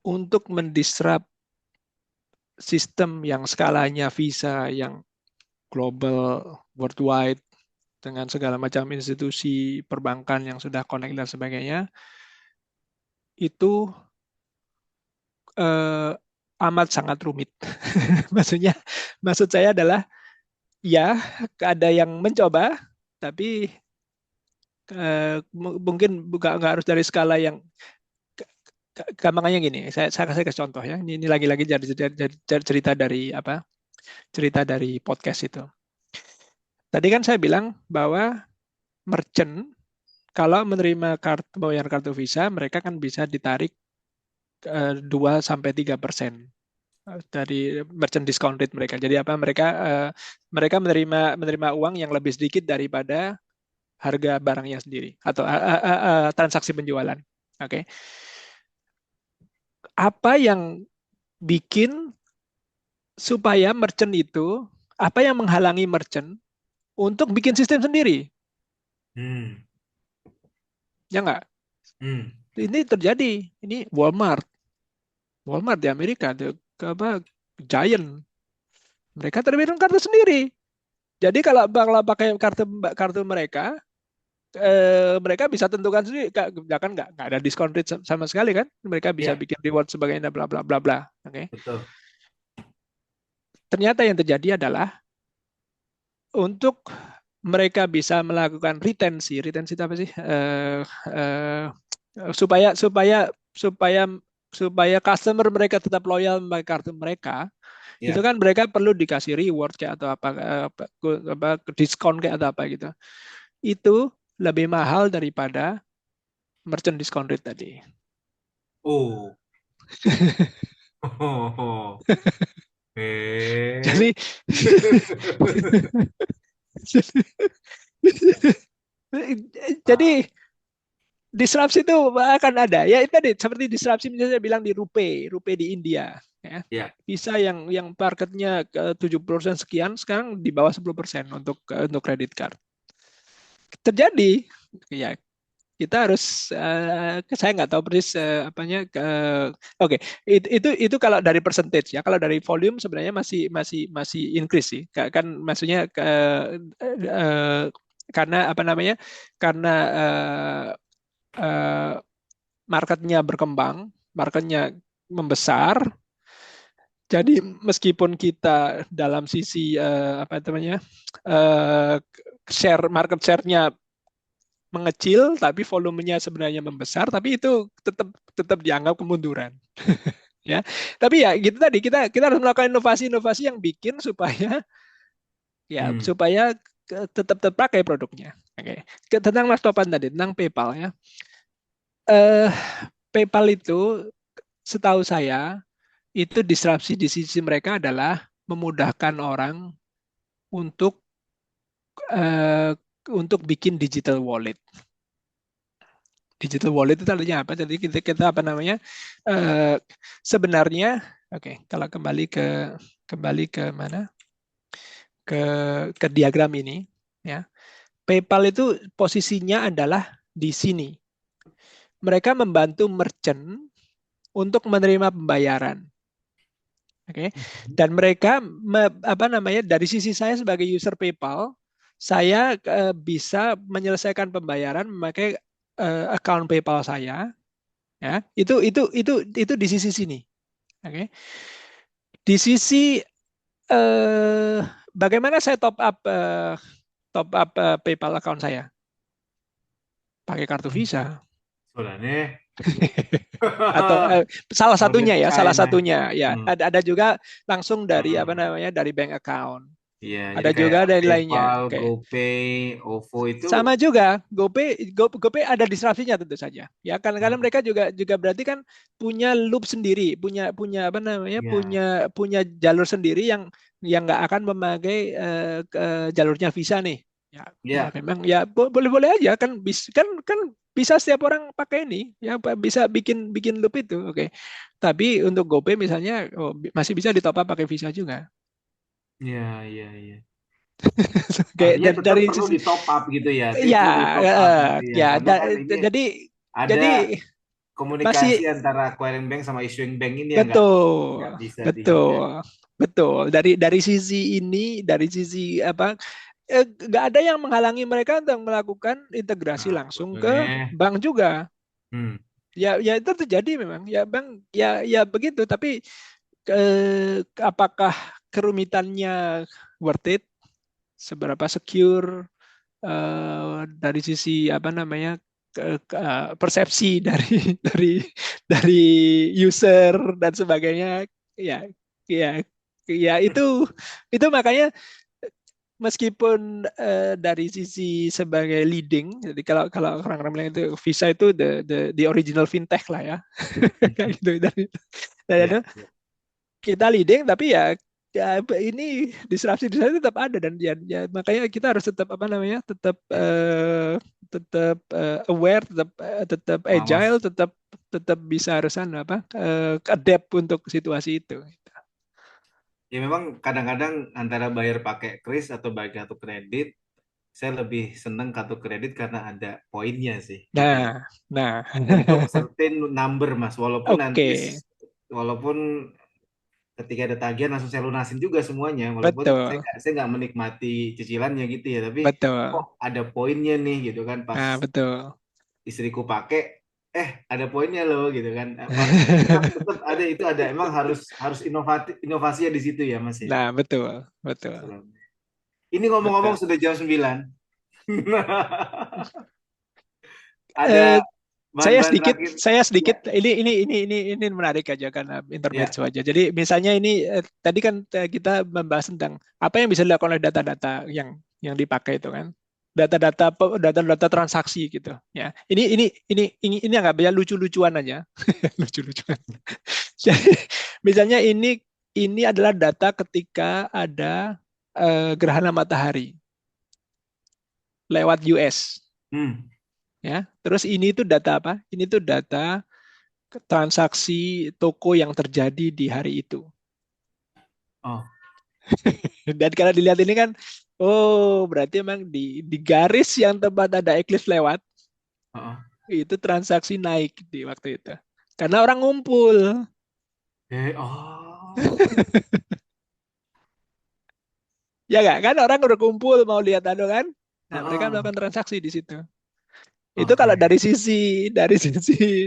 Speaker 7: untuk mendisrupt sistem yang skalanya Visa yang global, worldwide, dengan segala macam institusi perbankan yang sudah connect dan sebagainya, itu amat sangat rumit. Maksud saya adalah ya ada yang mencoba, tapi mungkin nggak harus dari skala yang gampangnya gini. Saya kasih contoh ya. Ini lagi-lagi cerita dari apa? Cerita dari podcast itu. Tadi kan saya bilang bahwa merchant kalau menerima pembayaran kartu Visa, mereka kan bisa ditarik 2-3% dari merchant discount rate mereka. Jadi apa? Mereka menerima uang yang lebih sedikit daripada harga barangnya sendiri atau transaksi penjualan. Oke. Apa yang bikin supaya merchant itu, apa yang menghalangi merchant untuk bikin sistem sendiri? Ya nggak? Ini terjadi. Ini Walmart di Amerika, Giant, mereka terbitkan kartu sendiri. Jadi kalau pakai kartu mereka, mereka bisa tentukan sendiri, kan nggak ada diskon rate sama sekali kan? Mereka bisa bikin reward sebagainya, bla bla bla bla. Oke.
Speaker 1: Betul.
Speaker 7: Ternyata yang terjadi adalah untuk mereka bisa melakukan retensi itu apa sih? Supaya customer mereka tetap loyal memakai kartu mereka, itu kan mereka perlu dikasih reward kayak atau apa diskon kayak atau apa gitu. Itu lebih mahal daripada merchant discount rate tadi.
Speaker 1: Oh.
Speaker 7: Jadi jadi disrupsi itu akan ada. Ya itu tadi seperti disrupsi misalnya saya bilang di Rupe di India. Ya. Bisa yang marketnya 70% sekian, sekarang di bawah 10% untuk credit card. Terjadi, ya kita harus saya nggak tahu persis apanya. Oke, itu kalau dari percentage ya. Kalau dari volume sebenarnya masih increase sih. Kan maksudnya karena apa namanya? Karena marketnya berkembang, marketnya membesar. Jadi meskipun kita dalam sisi apa namanya market share-nya mengecil, tapi volumenya sebenarnya membesar, tapi itu tetap dianggap kemunduran. Ya, tapi ya gitu tadi kita harus melakukan inovasi yang bikin supaya supaya tetap terpakai produknya. Oke. Tentang Mas Topan tadi tentang PayPal ya. PayPal itu setahu saya itu disrupsi di sisi mereka adalah memudahkan orang untuk bikin digital wallet. Digital wallet itu artinya apa? Jadi kita apa namanya? Sebenarnya, kalau kembali ke mana? Ke diagram ini, ya. PayPal itu posisinya adalah di sini. Mereka membantu merchant untuk menerima pembayaran. Dan mereka apa namanya? Dari sisi saya sebagai user PayPal, saya bisa menyelesaikan pembayaran memakai account PayPal saya, ya. Itu di sisi sini. Di sisi bagaimana saya top up PayPal account saya? Pakai kartu Visa.
Speaker 1: Sebenarnya.
Speaker 7: Atau salah satunya ya. Ada juga langsung dari apa namanya, dari bank account.
Speaker 1: Iya,
Speaker 7: ada juga dari
Speaker 1: PayPal,
Speaker 7: lainnya.
Speaker 1: GoPay, OVO itu
Speaker 7: sama juga. GoPay ada disrupsinya tentu saja. Ya, karena mereka juga berarti kan punya loop sendiri, punya apa namanya, punya jalur sendiri yang nggak akan memakai jalurnya Visa nih. Ya, memang ya boleh aja kan bisa setiap orang pakai ini, ya bisa bikin loop itu. Tapi untuk GoPay misalnya masih bisa ditop up pakai Visa juga.
Speaker 1: Iya.
Speaker 7: Kayak dari
Speaker 1: perlu di top up gitu ya.
Speaker 7: Jadi
Speaker 1: ada komunikasi antara acquiring bank sama issuing bank ini
Speaker 7: betul,
Speaker 1: nggak bisa
Speaker 7: betul. Dari sisi ini, dari sisi apa? Nggak ada yang menghalangi mereka untuk melakukan integrasi langsung ke bank juga. Ya itu terjadi memang. Ya bank ya begitu. Tapi apakah kerumitannya worth it, seberapa secure, dari sisi apa namanya persepsi dari dari user dan sebagainya, ya ya ya itu makanya meskipun dari sisi sebagai leading, jadi kalau orang-orang bilang itu Visa itu the original fintech lah ya, kayak gitu. Dan
Speaker 1: Ya.
Speaker 7: kita leading, tapi ya ini disrupsi di sana tetap ada, dan ya makanya kita harus tetap apa namanya tetap aware, tetap agile,
Speaker 1: Awas.
Speaker 7: tetap bisa harusan apa adapt untuk situasi itu.
Speaker 1: Ya memang kadang-kadang antara bayar pakai kris atau bayar kartu kredit, saya lebih seneng kartu kredit karena ada poinnya sih gitu ya.
Speaker 7: Nah,
Speaker 1: Untuk certain number Mas, walaupun nanti
Speaker 7: oke,
Speaker 1: walaupun ketika ada tagihan langsung saya lunasin juga semuanya, walaupun
Speaker 7: betul,
Speaker 1: saya nggak menikmati cicilannya gitu ya, tapi
Speaker 7: betul,
Speaker 1: kok ada poinnya nih gitu kan, pas
Speaker 7: nah betul.
Speaker 1: istriku pakai, ada poinnya loh gitu kan. Emang tetap ada, itu ada, emang harus inovasinya di situ ya Mas ya.
Speaker 7: Nah, betul, betul,
Speaker 1: Ini ngomong-ngomong
Speaker 7: betul.
Speaker 1: sudah jam 9.
Speaker 7: Eh,
Speaker 1: Ada bahan-bahan terakhir.
Speaker 7: saya sedikit
Speaker 1: Ya,
Speaker 7: ini menarik aja karena
Speaker 1: ya.
Speaker 7: intermezzo aja. Jadi misalnya ini tadi kan kita membahas tentang apa yang bisa dilakukan oleh data-data yang dipakai itu kan. Data-data transaksi gitu ya. Ini anggap ya lucu-lucuan aja. Lucu-lucuan. Jadi misalnya ini adalah data ketika ada gerhana matahari lewat US ya. Terus ini tuh data apa? Ini tuh data transaksi toko yang terjadi di hari itu.
Speaker 1: Oh.
Speaker 7: Dan kalau dilihat ini kan, oh berarti memang di garis yang tempat ada eclipse lewat, itu transaksi naik di waktu itu. Karena orang ngumpul.
Speaker 1: Oh.
Speaker 7: Ya nggak? Kan orang udah kumpul mau lihat kan? Nah, mereka melakukan transaksi di situ. Itu kalau dari sisi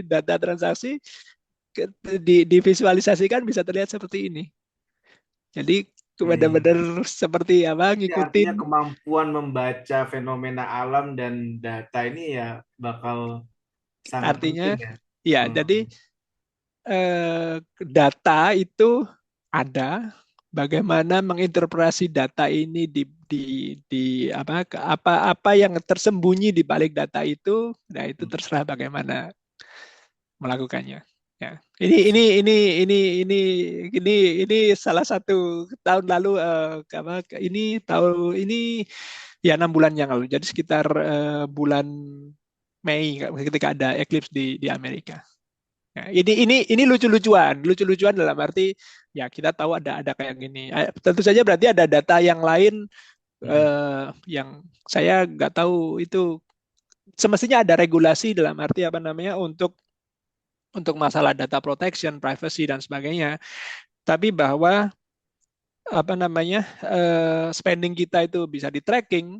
Speaker 7: data transaksi divisualisasikan bisa terlihat seperti ini. Jadi benar-benar seperti apa
Speaker 1: Ini artinya
Speaker 7: ngikutin.
Speaker 1: kemampuan membaca fenomena alam dan data ini ya bakal sangat
Speaker 7: Artinya
Speaker 1: penting ya.
Speaker 7: ya, jadi data itu ada, bagaimana menginterpretasi data ini di apa yang tersembunyi di balik data itu, nah itu terserah bagaimana melakukannya. Ya, ini salah satu tahun lalu ini ya 6 bulan yang lalu. Jadi sekitar bulan Mei ketika ada eclipse di Amerika. Nah, ini lucu-lucuan dalam arti ya kita tahu ada kayak gini. Tentu saja berarti ada data yang lain yang saya nggak tahu itu, semestinya ada regulasi dalam arti apa namanya untuk masalah data protection, privacy dan sebagainya. Tapi bahwa apa namanya spending kita itu bisa di tracking.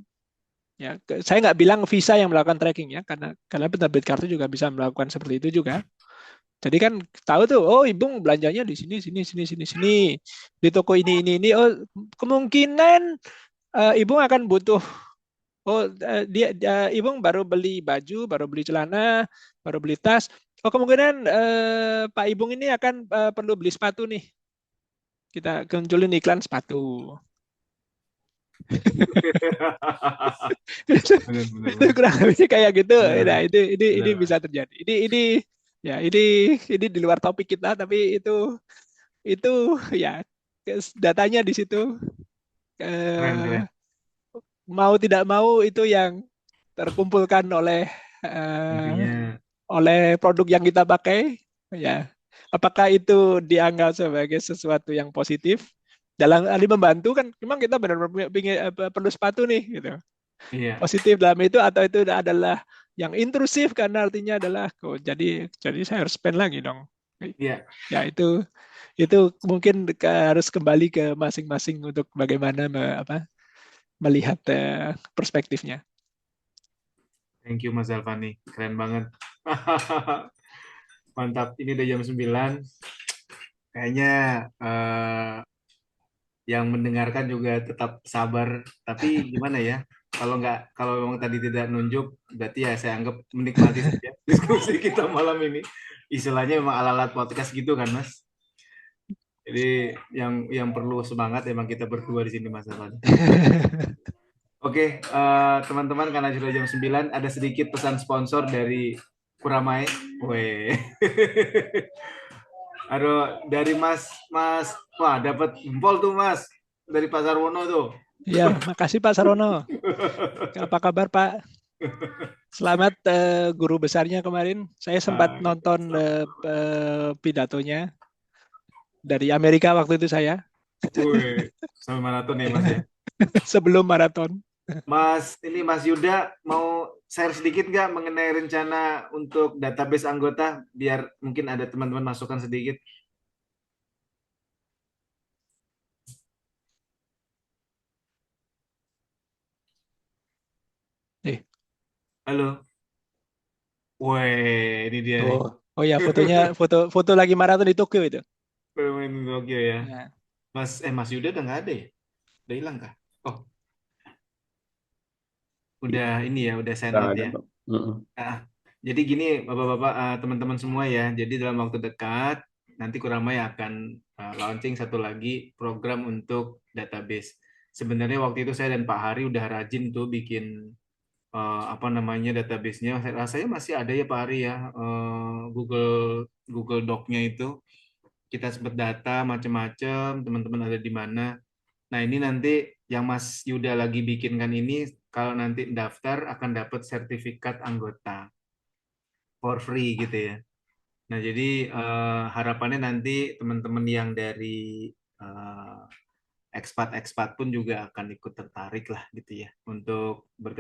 Speaker 7: Ya, saya nggak bilang Visa yang melakukan tracking ya, karena penerbit kartu juga bisa melakukan seperti itu juga. Jadi kan tahu tuh, oh ibu belanjanya di sini, di toko ini. Oh kemungkinan ibu akan butuh, oh ibu baru beli baju, baru beli celana, baru beli tas. Oh kemungkinan Pak Ibung ini akan perlu beli sepatu nih. Kita munculin iklan sepatu. Itu kurang lebih kayak gitu. Nah, ini bisa terjadi. Ini di luar topik kita, tapi itu ya datanya di situ.
Speaker 1: Keren.
Speaker 7: Mau tidak mau itu yang terkumpulkan oleh produk yang kita pakai. Ya, apakah itu dianggap sebagai sesuatu yang positif? Dalam hal membantu kan, memang kita benar-benar perlu sepatu nih, gitu.
Speaker 1: Iya.
Speaker 7: Positif dalam itu, atau itu adalah yang intrusif karena artinya adalah jadi saya harus spend lagi dong.
Speaker 1: Iya.
Speaker 7: Ya itu mungkin harus kembali ke masing-masing untuk bagaimana melihat perspektifnya.
Speaker 1: Thank you Mas Alfani, keren banget. Mantap, ini udah jam 9. kayaknya yang mendengarkan juga tetap sabar. Tapi gimana ya? Kalau memang tadi tidak nunjuk, berarti ya saya anggap menikmati saja diskusi kita malam ini. Istilahnya memang ala-ala podcast gitu kan, Mas. Jadi yang perlu semangat emang kita berdua di sini, Mas Afan. Oke, teman-teman, karena sudah jam 9, ada sedikit pesan sponsor dari Kuramai. Weh. Aduh, dari Mas, wah dapat jempol tuh Mas, dari Pasar Wono tuh.
Speaker 7: Ya, makasih Pak Sarono. Apa kabar Pak? Selamat guru besarnya kemarin. Saya sempat nonton pidatonya dari Amerika waktu itu saya.
Speaker 1: Wih, sampai maraton ya Mas ya.
Speaker 7: Sebelum maraton.
Speaker 1: Mas, ini Mas Yuda mau share sedikit nggak mengenai rencana untuk database anggota, biar mungkin ada teman-teman masukan sedikit. Halo. Wih, ini dia nih.
Speaker 7: Oh ya, fotonya foto lagi maraton di Tokyo itu.
Speaker 1: Pemain Tokyo ya.
Speaker 7: Ya.
Speaker 1: Mas Yuda udah nggak ada ya? Udah hilang kah? Oh, udah ini ya, udah sign out ya. Jadi gini, Bapak-bapak, teman-teman semua ya. Jadi dalam waktu dekat nanti Kuramai akan launching satu lagi program untuk database. Sebenarnya waktu itu saya dan Pak Hari udah rajin tuh bikin apa namanya database-nya. Rasanya masih ada ya Pak Hari ya, Google Doc-nya itu. Kita sempat data macam-macam, teman-teman ada di mana. Nah, ini nanti yang Mas Yuda lagi bikinkan ini, kalau nanti daftar akan dapat sertifikat anggota for free gitu ya. Nah, jadi harapannya nanti teman-teman yang dari ekspat-ekspat pun juga akan ikut tertarik lah gitu ya untuk bergabung